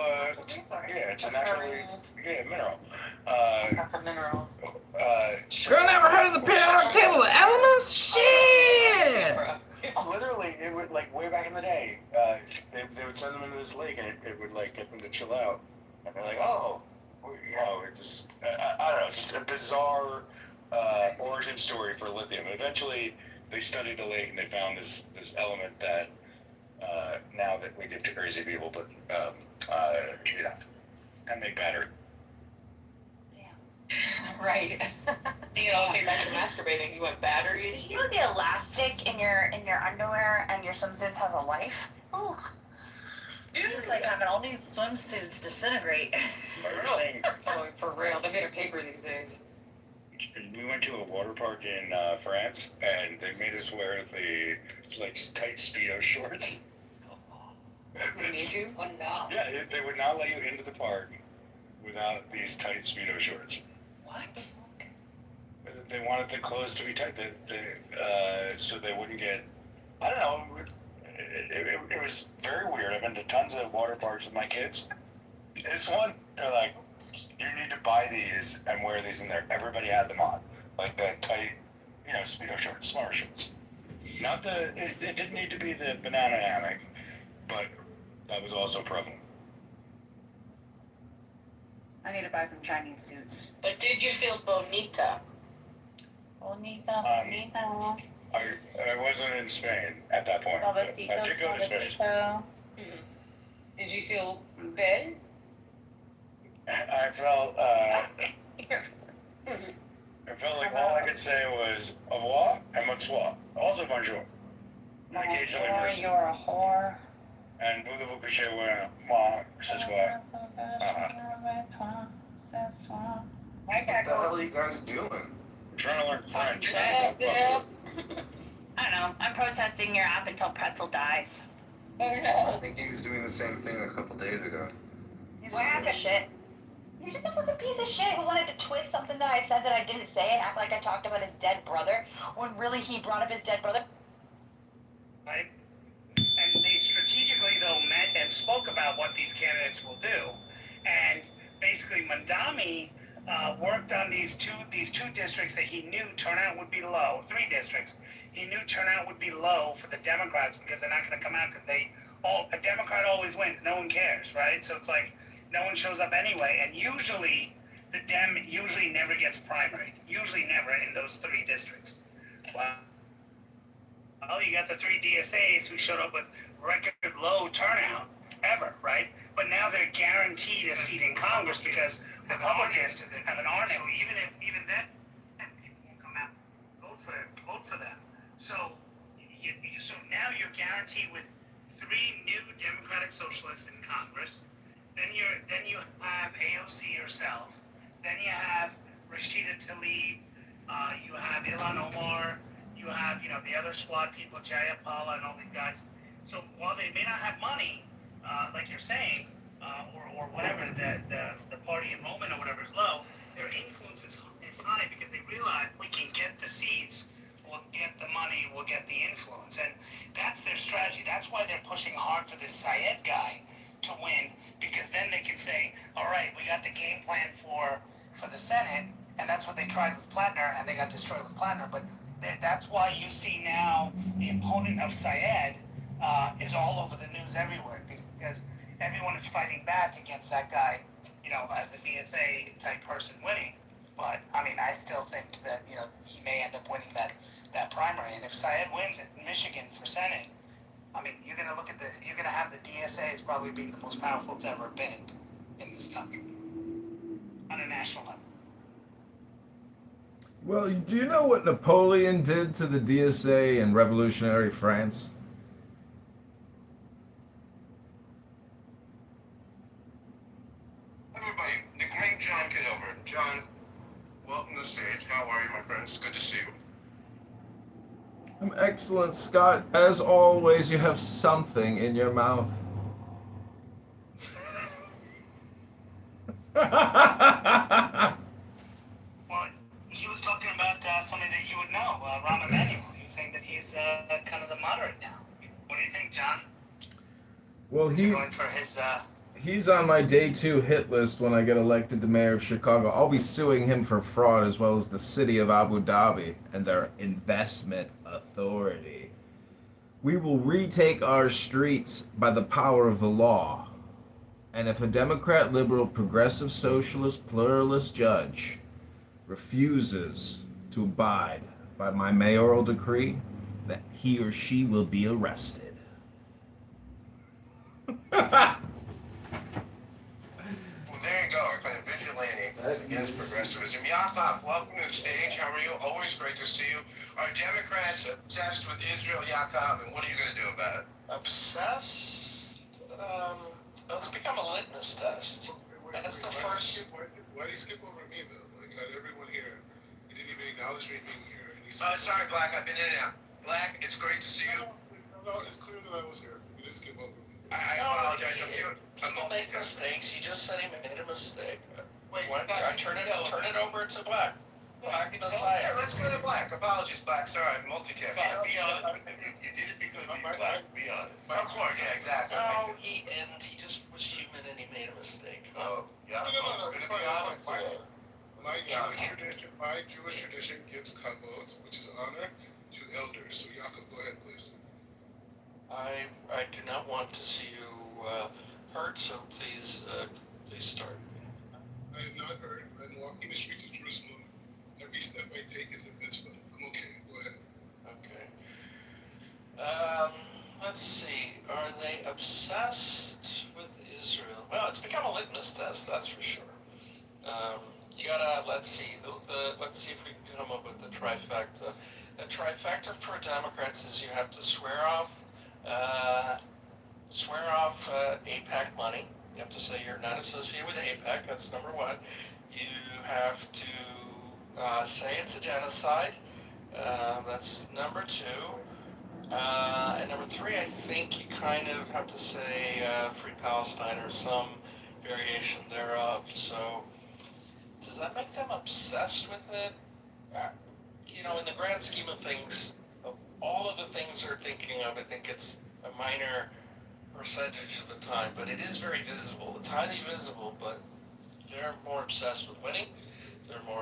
[SPEAKER 1] it's a natural, mineral.
[SPEAKER 11] That's a mineral.
[SPEAKER 7] Girl, never heard of the periodic table of elements? Shit!
[SPEAKER 1] Literally, it would like way back in the day. They would send them into this lake, and it would like get them to chill out. And they're like, oh, it's just I don't know, it's just a bizarre origin story for lithium. And eventually, they studied the lake and they found this element that now that we give to crazy people, but and make battery.
[SPEAKER 11] Right. Came back to masturbating. You want batteries?
[SPEAKER 10] You know the elastic in your underwear and your swimsuits has a life? Oh. This is like having all these swimsuits disintegrate.
[SPEAKER 1] Really?
[SPEAKER 11] Oh, for real. They're made of paper these days.
[SPEAKER 1] We went to a water park in France, and they made us wear the like tight Speedo shorts.
[SPEAKER 11] They made you?
[SPEAKER 10] Oh no.
[SPEAKER 1] Yeah, they would not let you into the park without these tight Speedo shorts.
[SPEAKER 10] What?
[SPEAKER 1] They wanted the clothes to be tight, so they wouldn't get. I don't know. It was very weird. I've been to tons of water parks with my kids. This one, they're like, you need to buy these and wear these in there. Everybody had them on, like the tight, Speedo shorts, summer shorts. Not it didn't need to be the banana hammock, but that was also prevalent.
[SPEAKER 10] I need to buy some Chinese suits.
[SPEAKER 11] But did you feel bonita?
[SPEAKER 10] Bonita.
[SPEAKER 1] I wasn't in Spain at that point. I did go to Spain.
[SPEAKER 11] Did you feel good?
[SPEAKER 1] I felt like all I could say was au revoir and bonsoir. Also bonjour. And occasionally merci.
[SPEAKER 10] You're a whore.
[SPEAKER 1] And voulez-vous coucher moi ce soir?
[SPEAKER 10] What
[SPEAKER 7] the hell are you guys doing?
[SPEAKER 1] I'm trying to learn French.
[SPEAKER 10] I don't know. I'm protesting your app until Pretzel dies.
[SPEAKER 11] Oh
[SPEAKER 7] I
[SPEAKER 11] no.
[SPEAKER 7] think he was doing the same thing a couple days ago.
[SPEAKER 10] What happened? Shit. He's just a fucking piece of shit who wanted to twist something that I said that I didn't say and act like I talked about his dead brother when really he brought up his dead brother.
[SPEAKER 12] Right? And they strategically, though, met and spoke about what these candidates will do. And basically, Mandami worked on these two districts that he knew turnout would be low. 3 districts he knew turnout would be low for the Democrats because they're not going to come out because a Democrat always wins. No one cares, right? So it's like no one shows up anyway, and usually the Dem usually never gets primaried. Usually never in those 3 districts. Well, you got the 3 DSAs who showed up with record low turnout ever, right? But now they're guaranteed a seat in Congress because Republicans have an army. So even then, people won't come out vote for them. So so now you're guaranteed with 3 new Democratic socialists in Congress. Then you have AOC herself. Then you have Rashida Tlaib. You have Ilhan Omar. You have the other squad people, Jayapala and all these guys. So while they may not have money, like you're saying, or whatever, the party enrollment or whatever is low, their influence is high because they realize we can get the seats, we'll get the money, we'll get the influence, and that's their strategy. That's why they're pushing hard for this Syed guy to win, because then they can say, all right, we got the game plan for the Senate, and that's what they tried with Plattner, and they got destroyed with Plattner. But that's why you see now the opponent of Syed is all over the news everywhere, because everyone is fighting back against that guy, as a DSA type person winning. But I mean, I still think that he may end up winning that primary. And if Syed wins in Michigan for Senate, I mean, you're gonna have the DSAs probably being the most powerful it's ever been in this country on a national level.
[SPEAKER 7] Well, do you know what Napoleon did to the DSA in revolutionary France?
[SPEAKER 3] Everybody, the great John Kitover. John, welcome to the stage. How are you, my friends? Good to see you.
[SPEAKER 7] I'm excellent, Scott. As always, you have something in your mouth.
[SPEAKER 12] Well, he was talking about somebody that you would know, Rahm Emanuel. He was saying that he's kind of the moderate now. What do you think, John?
[SPEAKER 7] Well,
[SPEAKER 12] Going for his.
[SPEAKER 7] he's on my day 2 hit list when I get elected to mayor of Chicago. I'll be suing him for fraud as well as the city of Abu Dhabi and their investment authority. We will retake our streets by the power of the law. And if a Democrat, liberal, progressive, socialist, pluralist judge refuses to abide by my mayoral decree, that he or she will be arrested.
[SPEAKER 3] Well, there you go. Kind of vigilante against progressivism. Yaakov, welcome to the stage. How are you? Always great to see you. Are Democrats obsessed with Israel, Yaakov, and what are you going to do about it?
[SPEAKER 13] Obsessed? It's become a litmus test. That's the first.
[SPEAKER 14] Why do you skip over me though? Like everyone here, you didn't even acknowledge me being here. And
[SPEAKER 3] Sorry, Black. I've been in and out. Black, it's great to see you.
[SPEAKER 14] No, it's clear that I was here. You didn't skip over me.
[SPEAKER 3] I apologize. I'm
[SPEAKER 13] People make mistakes. He just said he made a mistake.
[SPEAKER 3] Wait,
[SPEAKER 13] I turn it over to Black. Black and Messiah.
[SPEAKER 3] Let's go to Black. Apologies, Black. Sorry, I'm multitasking. You did it because he's Black. Be honest. Of course, yeah, exactly.
[SPEAKER 13] No, he didn't. He just was human and he made a mistake.
[SPEAKER 3] Oh, yeah.
[SPEAKER 14] No.
[SPEAKER 3] We're gonna be honest.
[SPEAKER 14] My Jewish tradition gives kavod, which is honor, to elders. So Yaakov, go ahead, please.
[SPEAKER 13] I do not want to see you hurt, so please start.
[SPEAKER 14] I am not hurt. I'm walking the streets of Jerusalem. Every step I take is a mitzvah. I'm okay. Go ahead.
[SPEAKER 13] Okay. Let's see. Are they obsessed with Israel? Well, it's become a litmus test, that's for sure. You gotta, let's see. Let's see if we can come up with the trifecta. The trifecta for Democrats is you have to swear off AIPAC money. You have to say you're not associated with AIPAC. That's number one. You have to say it's a genocide. That's number two. And number three, I think you kind of have to say Free Palestine or some variation thereof. So, does that make them obsessed with it? In the grand scheme of things, of all of the things they're thinking of, I think it's a minor percentage of the time, but it is very visible. It's highly visible, but they're more obsessed with winning.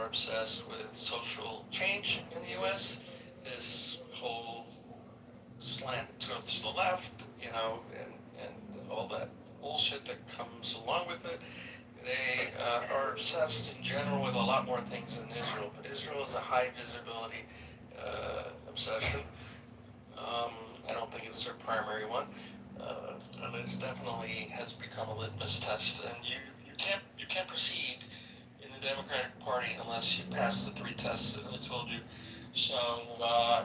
[SPEAKER 13] obsessed with social change in the U.S. This whole slant towards the left, and all that bullshit that comes along with it. They are obsessed in general with a lot more things than Israel, but Israel is a high visibility obsession. I don't think it's their primary one, and it's definitely has become a litmus test. And you can't proceed in the Democratic Party unless you pass the three tests that I told you. So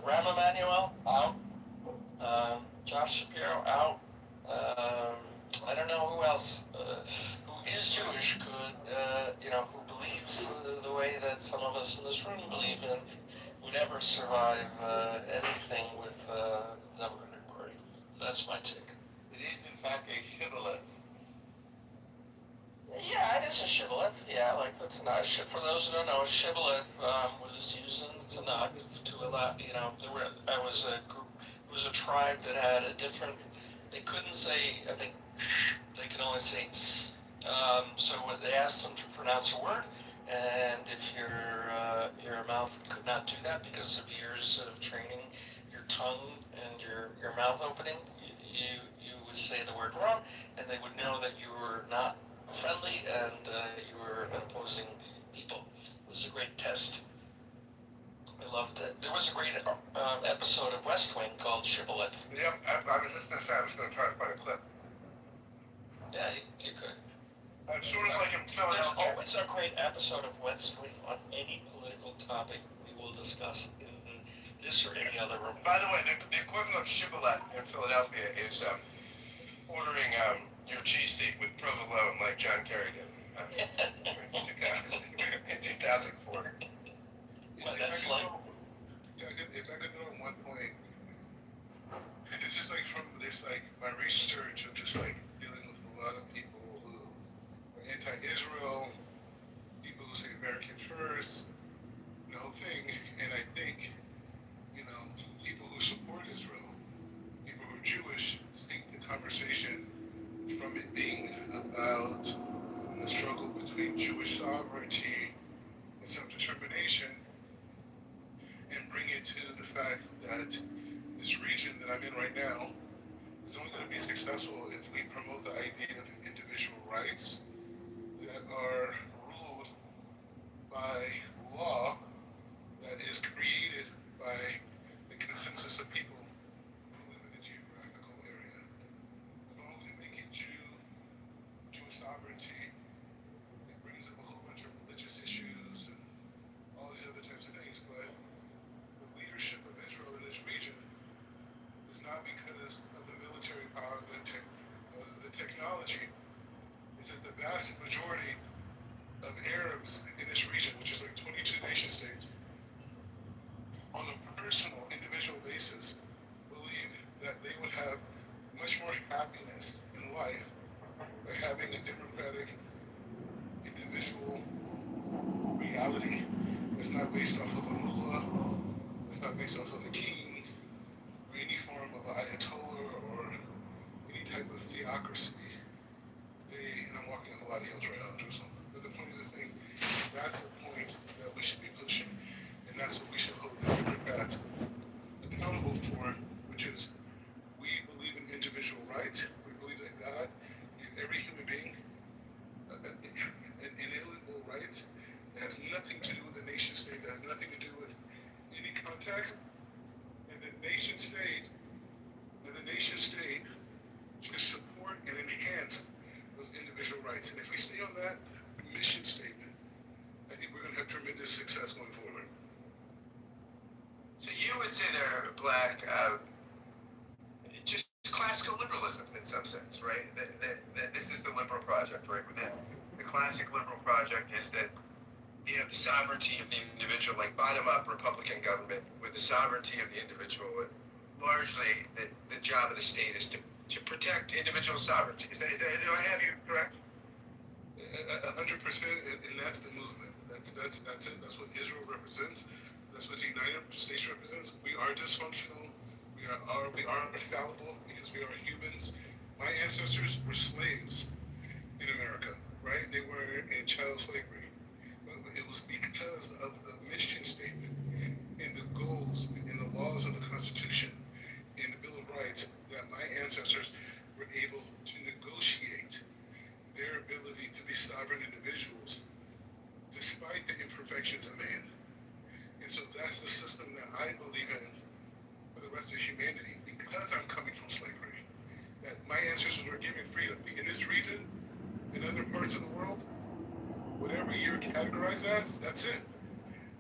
[SPEAKER 13] Rahm Emanuel out, Josh Shapiro out. I don't know who else who is Jewish could who believes the way that some of us in this room believe in would ever survive anything with the Democratic Party. So that's my take.
[SPEAKER 3] It is, in fact, a shibboleth.
[SPEAKER 13] Yeah, it is a shibboleth. Yeah, like the Tanakh. For those who don't know, a shibboleth was used in the Tanakh to allow, there was a group, it was a tribe that had a different, they couldn't say, I think, they could only say s. So what they asked them to pronounce a word, and if your mouth could not do that because of years of training your tongue and your mouth opening, you would say the word wrong, and they would know that you were not friendly and you were opposing people. It was a great test. I loved it. There was a great episode of West Wing called Shibboleth.
[SPEAKER 3] Yep, I was just going to say, I was going to try to find a clip.
[SPEAKER 13] Yeah, you could.
[SPEAKER 3] It's sort of like in
[SPEAKER 13] There's
[SPEAKER 3] Philadelphia.
[SPEAKER 13] always a great episode of West Wing on any political topic we will discuss in this or any other room.
[SPEAKER 3] By the way, the equivalent of shibboleth in Philadelphia is ordering your cheesesteak with provolone like John Kerry did in 2004.
[SPEAKER 13] Well, that's like...
[SPEAKER 14] If I could know at one point, it's just like from this, like my research of just like dealing with a lot of people who are anti-Israel, people who say American first, the whole thing, and I think, people who support Israel, people who are Jewish, take the conversation from it being about a struggle between Jewish sovereignty and self-determination, and bring it to the fact that this region that I'm in right now is only going to be successful if we promote the idea of individual rights that are ruled by law that is created by the consensus of people who live in a geographical area. Not only make it Jewish sovereignty, it brings up a whole bunch of religious issues and all these other types of things, but the leadership of Israel in this region is not because of the military power, the technology. It's that the vast majority of Arabs in this region, which is like 22 nation states, on a personal, individual basis, believe that they would have much more happiness in life by having a democratic, individual reality that's not based off of a mullah, that's not based off of a king, or any form of ayatollah or any type of theocracy. And I'm walking on a lot of hills right now in Jerusalem. But the point is this thing, that's the point that we should be pushing. And that's what we should hold the Democrats accountable for, which is we believe in individual rights. We believe that God gave every human being an inalienable right that has nothing to do with the nation state, that has nothing to do with any context. And the nation state should support and enhance those individual rights. And if we stay on that mission statement, I think we're going to have tremendous success going forward.
[SPEAKER 3] So you would say they're black, just classical liberalism in some sense, right? That this is the liberal project, right? The classic liberal project is that the sovereignty of the individual, like bottom-up Republican government, with the sovereignty of the individual, largely the job of the state is to protect individual sovereignty. Do I have you correct?
[SPEAKER 14] 100%, and that's the movement. That's it. That's what Israel represents. That's what the United States represents. We are dysfunctional. We are fallible because we are humans. My ancestors were slaves in America, right? They were in child slavery. But it was because man. And so that's the system that I believe in for the rest of humanity, because I'm coming from slavery. That my ancestors were given freedom in this region, in other parts of the world, whatever you're categorized as, that's it.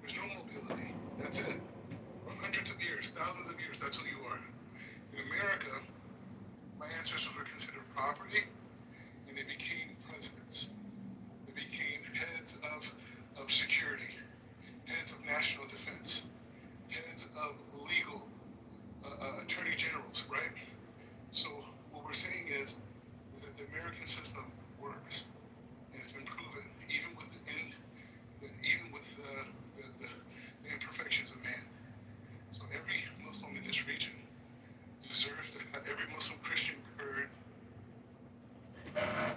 [SPEAKER 14] There's no mobility. That's it. For hundreds of years, thousands of years, that's who you are. In America, my ancestors were considered property, and they became presidents. They became heads of security, heads of national defense, heads of legal, attorney generals, right? So what we're saying is that the American system works, and it's been proven, even with the imperfections of man. So every Muslim in this region deserves to have, every Muslim, Christian, Kurd,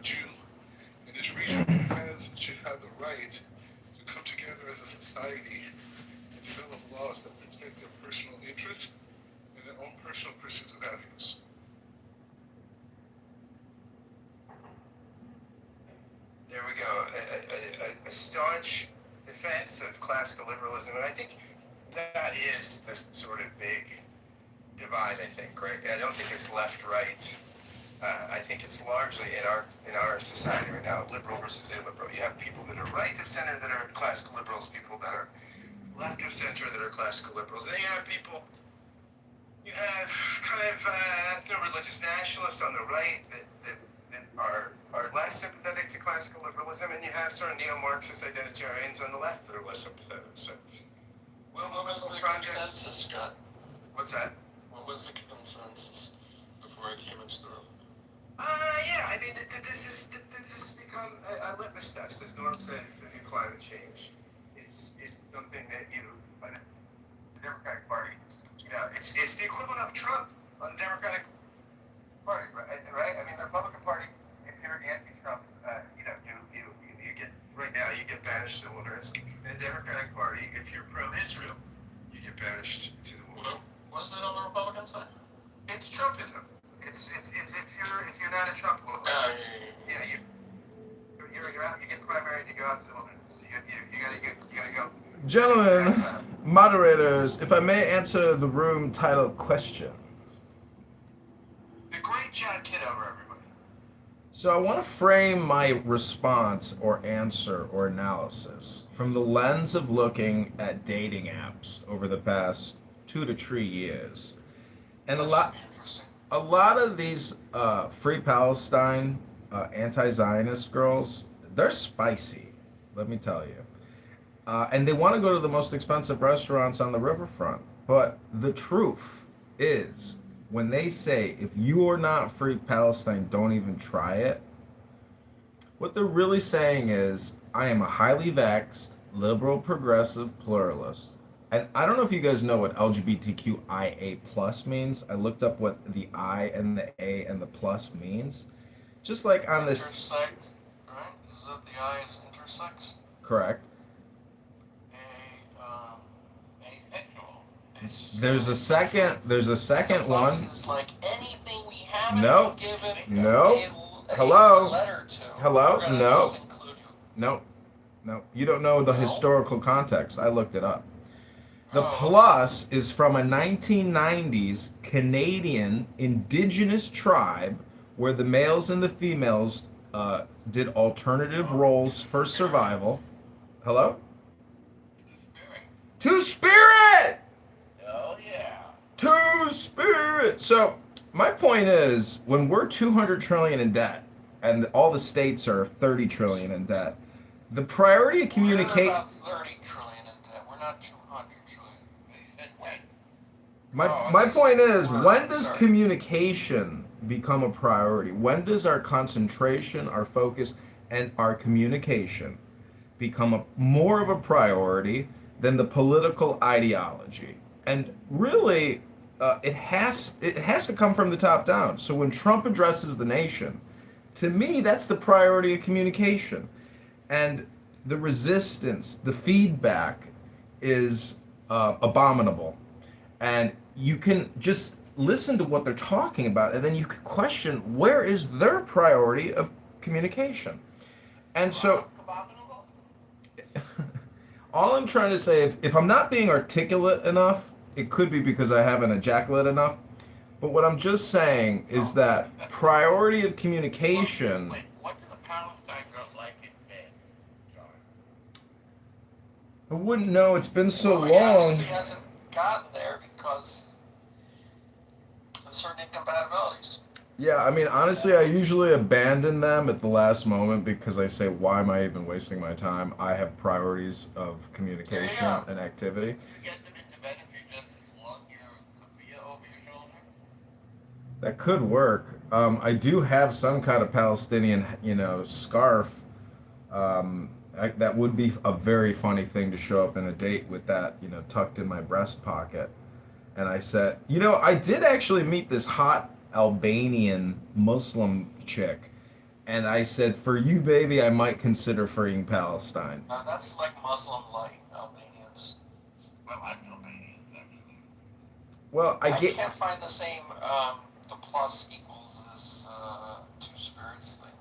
[SPEAKER 14] Jew in this region should have the right to come together as a society and develop laws that protect their personal interests and their own personal pursuits of happiness.
[SPEAKER 3] There we go. A staunch defense of classical liberalism, and I think that is the sort of big divide. I think, right? I don't think it's left-right. I think it's largely in our society right now, liberal versus illiberal. You have people that are right of center that are classical liberals, people that are left of center that are classical liberals. Then you have people. You have kind of ethno-religious nationalists on the right that are less sympathetic to classical liberalism, and you have sort of neo-Marxist identitarians on the left that are less sympathetic. So,
[SPEAKER 13] What was the consensus, Scott?
[SPEAKER 3] What's that?
[SPEAKER 13] What was the consensus before I came into the room?
[SPEAKER 3] Yeah, I mean, this has become a litmus test. As Norm said, it's the new climate change. It's something that, the Democratic Party, it's the equivalent of Trump on the Democratic Party, right? I mean, the Republican Party, if you're anti-Trump, you get, right now, you get banished to the wilderness. And the Democratic Party, if you're pro-Israel, you get banished to the wilderness.
[SPEAKER 13] Was it on the Republican side?
[SPEAKER 3] It's Trumpism. It's if you're not a Trump loyalist, you're out. You get primary and you go out to the wilderness. You gotta go.
[SPEAKER 7] Gentlemen, moderators, if I may answer the room title question.
[SPEAKER 3] The great John Kitover, everybody.
[SPEAKER 7] So I want to frame my response or answer or analysis from the lens of looking at dating apps over the past 2 to 3 years. And a lot of these Free Palestine anti-Zionist girls, they're spicy, let me tell you. And they want to go to the most expensive restaurants on the riverfront. But the truth is, when they say, if you are not Free Palestine, don't even try it, what they're really saying is, I am a highly vaxxed, liberal, progressive, pluralist. And I don't know if you guys know what LGBTQIA plus means. I looked up what the I and the A and the plus means. Just like on this...
[SPEAKER 13] Intersex, right? Is that the I is intersex?
[SPEAKER 7] Correct.
[SPEAKER 13] Asexual.
[SPEAKER 7] There's a second one.
[SPEAKER 13] Is like anything we haven't
[SPEAKER 7] No.
[SPEAKER 13] given
[SPEAKER 7] No.
[SPEAKER 13] a
[SPEAKER 7] Hello.
[SPEAKER 13] letter to.
[SPEAKER 7] Hello.
[SPEAKER 13] We're gonna
[SPEAKER 7] No.
[SPEAKER 13] just include you.
[SPEAKER 7] No. No. You don't know the
[SPEAKER 13] No.
[SPEAKER 7] historical context. I looked it up. The
[SPEAKER 13] Oh.
[SPEAKER 7] plus is from a 1990s Canadian indigenous tribe where the males and the females did alternative roles for survival. Hello? Two-Spirit!
[SPEAKER 13] Oh yeah.
[SPEAKER 7] Two-Spirit! So, my point is, when we're 200 trillion in debt, and all the states are 30 trillion in debt, the priority of communication...
[SPEAKER 13] We're about 30 trillion in debt. We're not 200 trillion. Wait.
[SPEAKER 7] My point is, when does communication become a priority? When does our concentration, our focus, and our communication become more of a priority than the political ideology? And really, it has to come from the top down. So when Trump addresses the nation, to me, that's the priority of communication. And the resistance, the feedback is abominable. And you can just listen to what they're talking about, and then you can question, where is their priority of communication? And so all I'm trying to say, if I'm not being articulate enough, it could be because I haven't ejaculate enough. But what I'm just saying is that priority of communication.
[SPEAKER 3] Wait, what do the Palestine girls like in bed, John?
[SPEAKER 7] I wouldn't know. It's been so
[SPEAKER 13] Well, he
[SPEAKER 7] long.
[SPEAKER 13] obviously hasn't gotten there because of certain incompatibilities.
[SPEAKER 7] Yeah, I mean, honestly, I usually abandon them at the last moment because I say, why am I even wasting my time? I have priorities of communication and activity.
[SPEAKER 3] You get them into bed if you just slung your kafia over your shoulder?
[SPEAKER 7] That could work. I do have some kind of Palestinian, scarf. That would be a very funny thing to show up in a date with that, tucked in my breast pocket. And I said, I did actually meet this hot Albanian Muslim chick. And I said, for you, baby, I might consider freeing Palestine.
[SPEAKER 13] That's like Muslim light Albanians.
[SPEAKER 3] Well, I'm Albanians, actually.
[SPEAKER 7] Well,
[SPEAKER 13] I can't find the same, the plus equals this two spirits thing.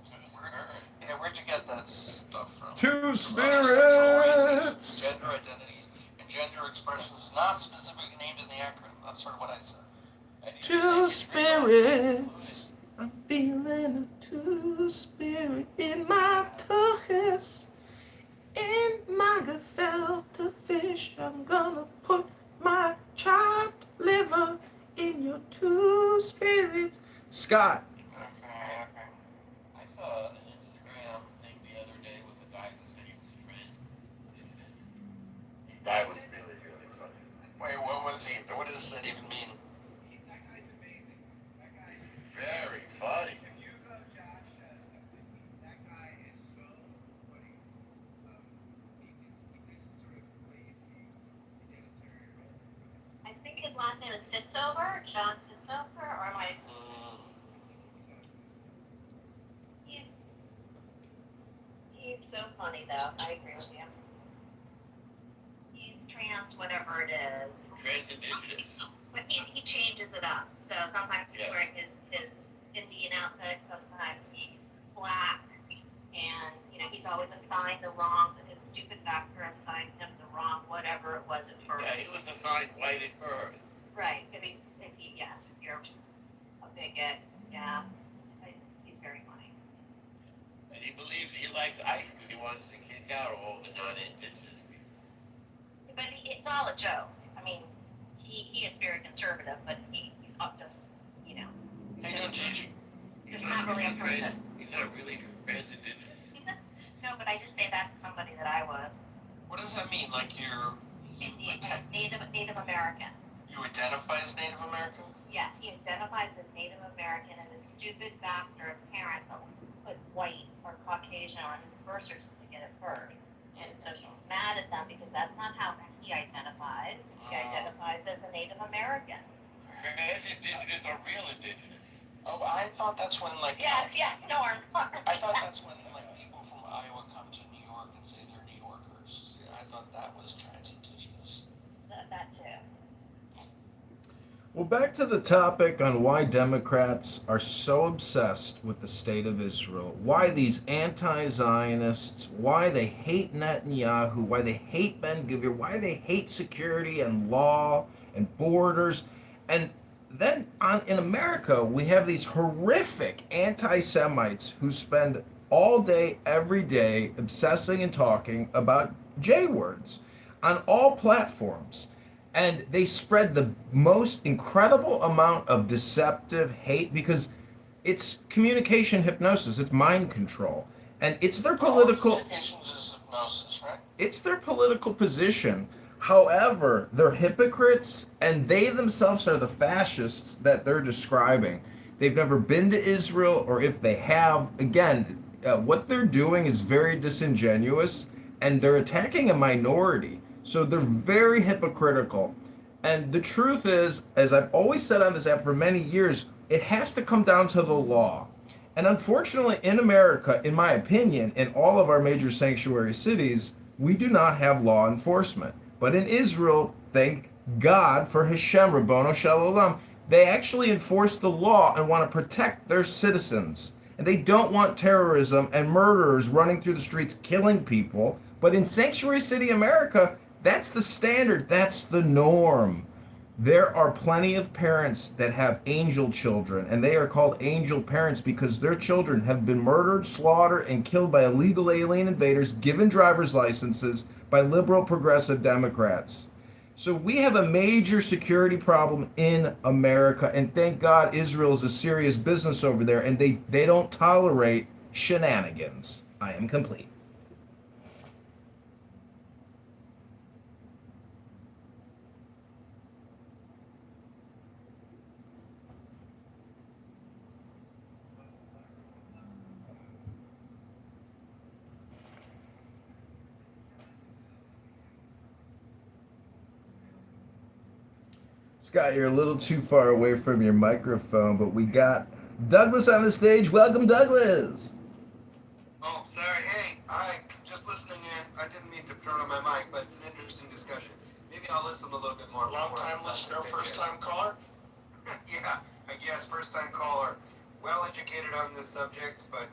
[SPEAKER 13] Yeah, where'd you get that stuff from?
[SPEAKER 7] Two spirits!
[SPEAKER 13] Gender identities and gender expressions not specifically named in the acronym. That's sort of what I said.
[SPEAKER 7] Two spirits. I'm feeling a two spirit in my tuchus. In my gefilte fish, I'm gonna put my chopped liver in your two spirits. Scott.
[SPEAKER 3] Okay. I saw an Instagram thing the other day with a guy who said he was trans. That was really, really funny.
[SPEAKER 13] Wait, what was he? What does that even mean?
[SPEAKER 9] That guy's amazing. That guy is
[SPEAKER 3] Very funny.
[SPEAKER 9] If you go Josh something, that guy is so funny. He thinks sort of ways these identitarian roles.
[SPEAKER 8] I think his last name is Sitzover, John Sitzover, or am I? He's so funny though. I agree with you. He's trans, whatever it is.
[SPEAKER 3] Trans-indigenous.
[SPEAKER 8] But he changes it up. So sometimes he's
[SPEAKER 3] Yeah.
[SPEAKER 8] wearing his Indian outfit, sometimes he's black, and he's always assigned the wrong. His stupid doctor assigned him the wrong whatever it was at birth.
[SPEAKER 3] Yeah, he was assigned white at birth.
[SPEAKER 8] Right. Yes, if you're a bigot, yeah, he's very funny.
[SPEAKER 3] And he believes he likes ICE because he wants to kick out all the non-indigenous people.
[SPEAKER 8] But it's all a joke. I mean, he is very conservative, but he's up just, there's not really a person.
[SPEAKER 3] He's not really trans-indigenous.
[SPEAKER 8] No, but I just say that to somebody that I was.
[SPEAKER 13] What does that mean? Like you're
[SPEAKER 8] Indian, Native American.
[SPEAKER 13] you identify as Native American?
[SPEAKER 8] Yes, he identifies as Native American, and his stupid doctor and parents put white or Caucasian on his birth certificate at birth. And so he's mad at them because that's not how he identifies. He identifies as a Native American.
[SPEAKER 3] Trans-indigenous or real indigenous?
[SPEAKER 13] Oh, I thought that's when
[SPEAKER 8] Yes, Norm.
[SPEAKER 13] I thought that's when people from Iowa come to New York and say they're New Yorkers. Yeah, I thought that was trans-indigenous.
[SPEAKER 8] That too.
[SPEAKER 7] Well, back to the topic on why Democrats are so obsessed with the state of Israel, why these anti-Zionists, why they hate Netanyahu, why they hate Ben-Gvir, why they hate security and law and borders. And then in America, we have these horrific anti-Semites who spend all day, every day, obsessing and talking about J-words on all platforms. And they spread the most incredible amount of deceptive hate because it's communication hypnosis, it's mind control. And it's their political
[SPEAKER 13] Communications is hypnosis, right?
[SPEAKER 7] it's their political position. However, they're hypocrites and they themselves are the fascists that they're describing. They've never been to Israel, or if they have, again, what they're doing is very disingenuous and they're attacking a minority. So they're very hypocritical. And the truth is, as I've always said on this app for many years, it has to come down to the law. And unfortunately, in America, in my opinion, in all of our major sanctuary cities, we do not have law enforcement. But in Israel, thank God for Hashem, Rabbono Shel Olam, they actually enforce the law and want to protect their citizens. And they don't want terrorism and murderers running through the streets killing people But in Sanctuary City, America, that's the standard, that's the norm. There are plenty of parents that have angel children, and they are called angel parents because their children have been murdered, slaughtered, and killed by illegal alien invaders, given driver's licenses by liberal progressive Democrats. So we have a major security problem in America, and thank God Israel is a serious business over there, and they don't tolerate shenanigans. I am complete. Scott, you're a little too far away from your microphone, but we got Douglas on the stage. Welcome, Douglas.
[SPEAKER 15] Oh, sorry. Hey, hi. Just listening in. I didn't mean to turn on my mic, but it's an interesting discussion. Maybe I'll listen a little bit more.
[SPEAKER 13] Long time listener, first time caller?
[SPEAKER 15] Yeah, I guess first time caller. Well educated on this subject, but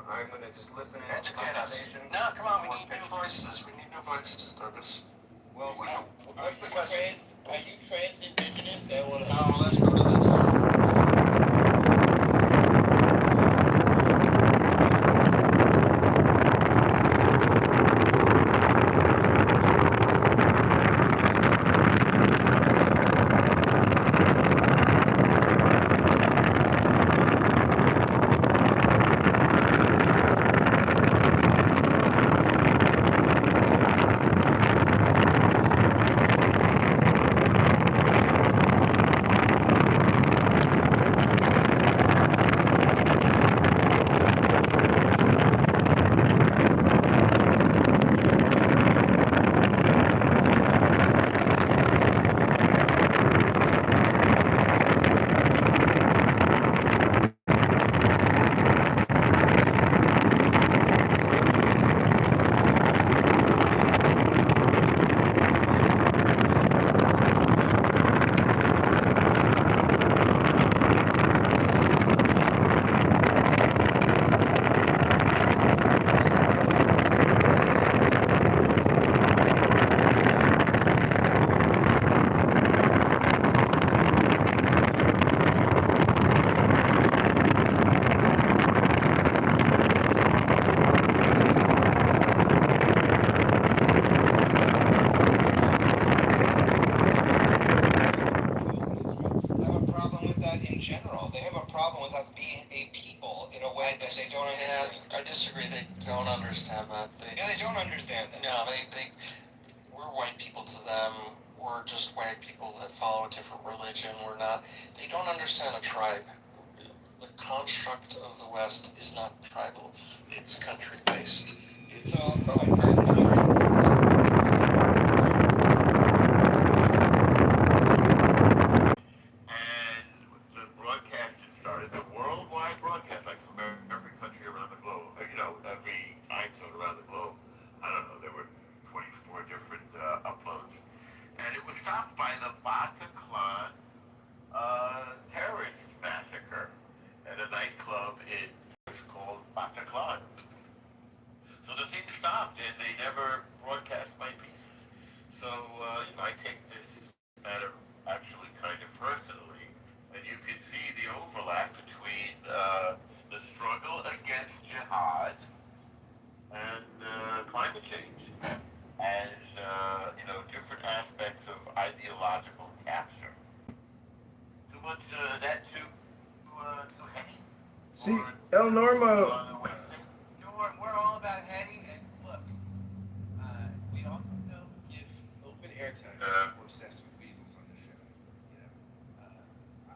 [SPEAKER 15] I'm going to just listen in on the
[SPEAKER 13] Educate us.
[SPEAKER 15] conversation.
[SPEAKER 13] No, come on, we need new voices. We need new voices, Douglas.
[SPEAKER 15] Well, what's the question?
[SPEAKER 12] Are you trans-indigenous? That would
[SPEAKER 13] No, let's go to the top. I disagree. They don't understand that.
[SPEAKER 15] They don't understand that.
[SPEAKER 13] No, we're white people to them. We're just white people that follow a different religion. We're not. They don't understand a tribe. The construct of the West is not tribal. It's country based. It's
[SPEAKER 7] See, El Normo.
[SPEAKER 9] We're all about heady, and look, we don't give open airtime. We're obsessed with weasels on the show.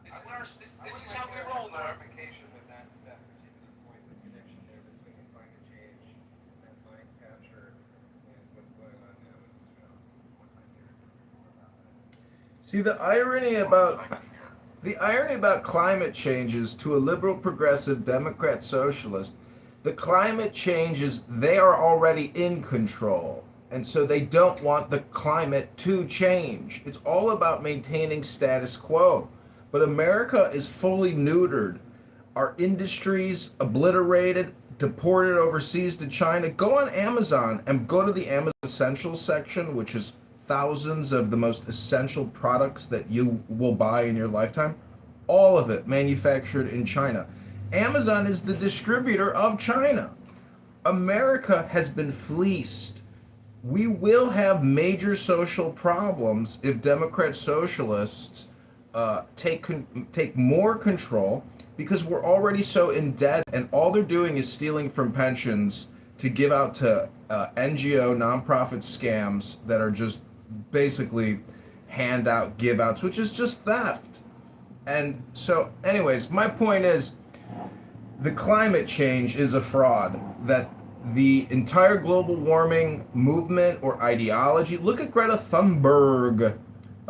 [SPEAKER 9] You know, this is how we roll, Norm.
[SPEAKER 15] Clarification with that particular point, the connection there between climate change and mind capture and what's going on now in Israel. What I hear more about that.
[SPEAKER 7] See, the irony about climate changes to a liberal, progressive, Democrat, socialist, the climate changes, they are already in control. And so they don't want the climate to change. It's all about maintaining status quo. But America is fully neutered. Our industries obliterated. deported overseas to China. Go on Amazon and go to the Amazon Essentials section, which is thousands of the most essential products that you will buy in your lifetime. All of it manufactured in China. Amazon is the distributor of China. America has been fleeced. We will have major social problems if Democrat socialists take more control, because we're already so in debt, and all they're doing is stealing from pensions to give out to NGO nonprofit scams that are just basically handout give outs, which is just theft. And so, anyways, my point is the climate change is a fraud. That the entire global warming movement or ideology, look at Greta Thunberg.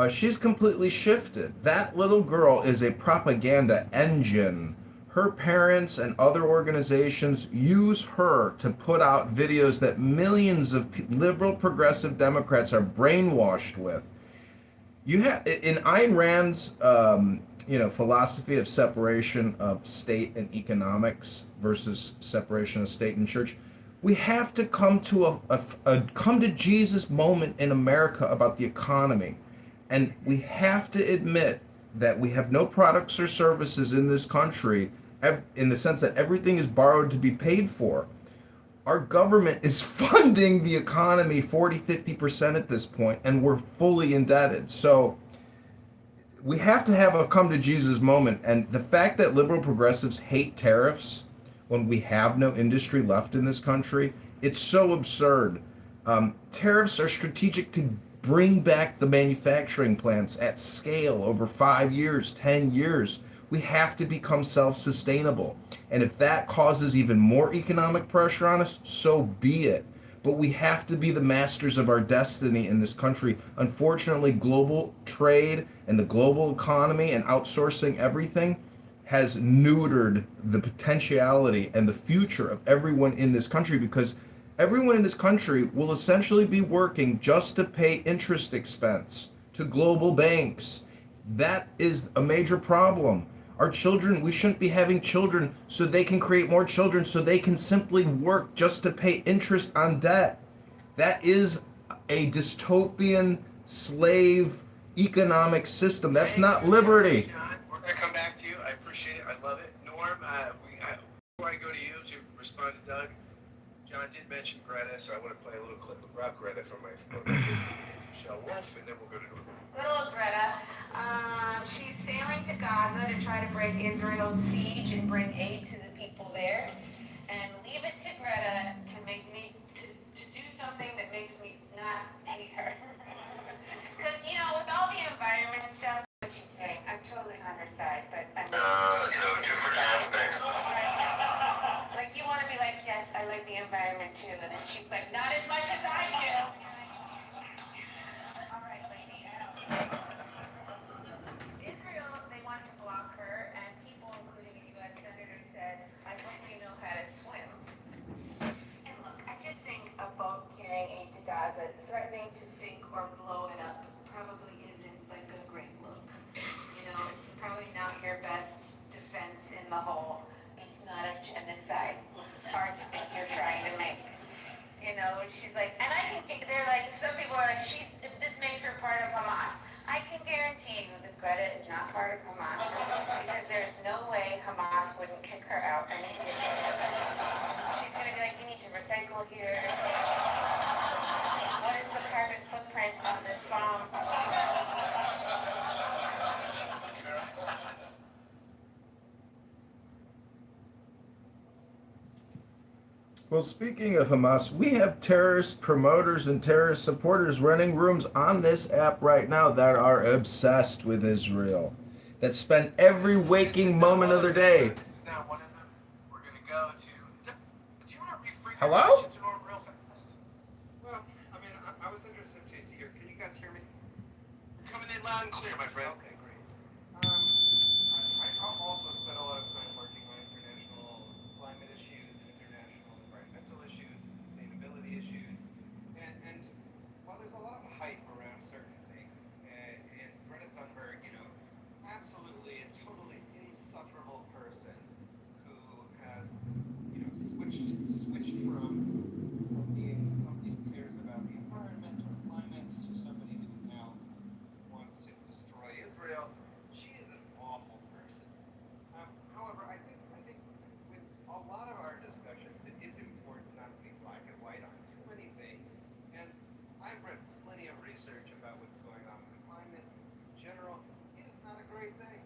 [SPEAKER 7] She's completely shifted. That little girl is a propaganda engine. Her parents and other organizations use her to put out videos that millions of liberal progressive Democrats are brainwashed with. You have in Ayn Rand's philosophy of separation of state and economics versus separation of state and church. We have to come to a come to Jesus moment in America about the economy. And we have to admit that we have no products or services in this country, in the sense that everything is borrowed to be paid for. Our government is funding the economy 40-50% at this point, and we're fully indebted. So we have to have a come to Jesus moment. And the fact that liberal progressives hate tariffs when we have no industry left in this country, it's so absurd. Tariffs are strategic to bring back the manufacturing plants at scale over 5 years, 10 years. We have to become self-sustainable. And if that causes even more economic pressure on us, so be it. But we have to be the masters of our destiny in this country. Unfortunately, global trade and the global economy and outsourcing everything has neutered the potentiality and the future of everyone in this country, because everyone in this country will essentially be working just to pay interest expense to global banks. That is a major problem. Our children, we shouldn't be having children so they can create more children so they can simply work just to pay interest on debt. That is a dystopian slave economic system. That's not liberty.
[SPEAKER 15] John, we're going to come back to you. I appreciate it. I love it. Norm, before I go to you to respond to Doug, John did mention Greta, so I want to play a little clip about Greta from my Michelle Wolf, and then we'll go to Norm.
[SPEAKER 10] Good old Greta. She's sailing to Gaza to try to break Israel's siege and bring aid to the people there. And leave it to Greta to make me to do something that makes me not hate her. Because with all the environment stuff, what she's saying, I'm totally on her side. But I'm
[SPEAKER 3] different aspects.
[SPEAKER 10] like, you want to be like, yes, I like the environment too, and then she's like, not as much as I do. All right, lady. Israel, they want to block her, and people, including a U.S. senator, said, I hope you know how to swim. And look, I just think a boat carrying aid to Gaza, threatening to sink or blow it up, probably isn't like a great look. It's probably not your best defense in the hole. It's not a genocide argument you're trying to make. She's like, and they're like, some people are like, this makes her part of Hamas. I can guarantee you that Greta is not part of Hamas, because there's no way Hamas wouldn't kick her out immediately. She's going to be like, you need to recycle here. What is the carbon footprint of this bomb?
[SPEAKER 7] Well, speaking of Hamas, we have terrorist promoters and terrorist supporters running rooms on this app right now that are obsessed with Israel, that spend every waking moment of their day.
[SPEAKER 15] This is now one of them. We're going to go to... Do you want to reframe
[SPEAKER 7] Hello?
[SPEAKER 15] your question to Norm real fast?
[SPEAKER 16] Well, I was interested to hear. Can you guys hear me?
[SPEAKER 15] You're coming in loud and clear, my friend.
[SPEAKER 16] Okay, great. I also spent a lot of time working on international climate issues and international environmental issues, sustainability issues, and while there's a lot of hype around certain things, and Greta Thunberg, absolutely a totally insufferable person who has, switched great thing.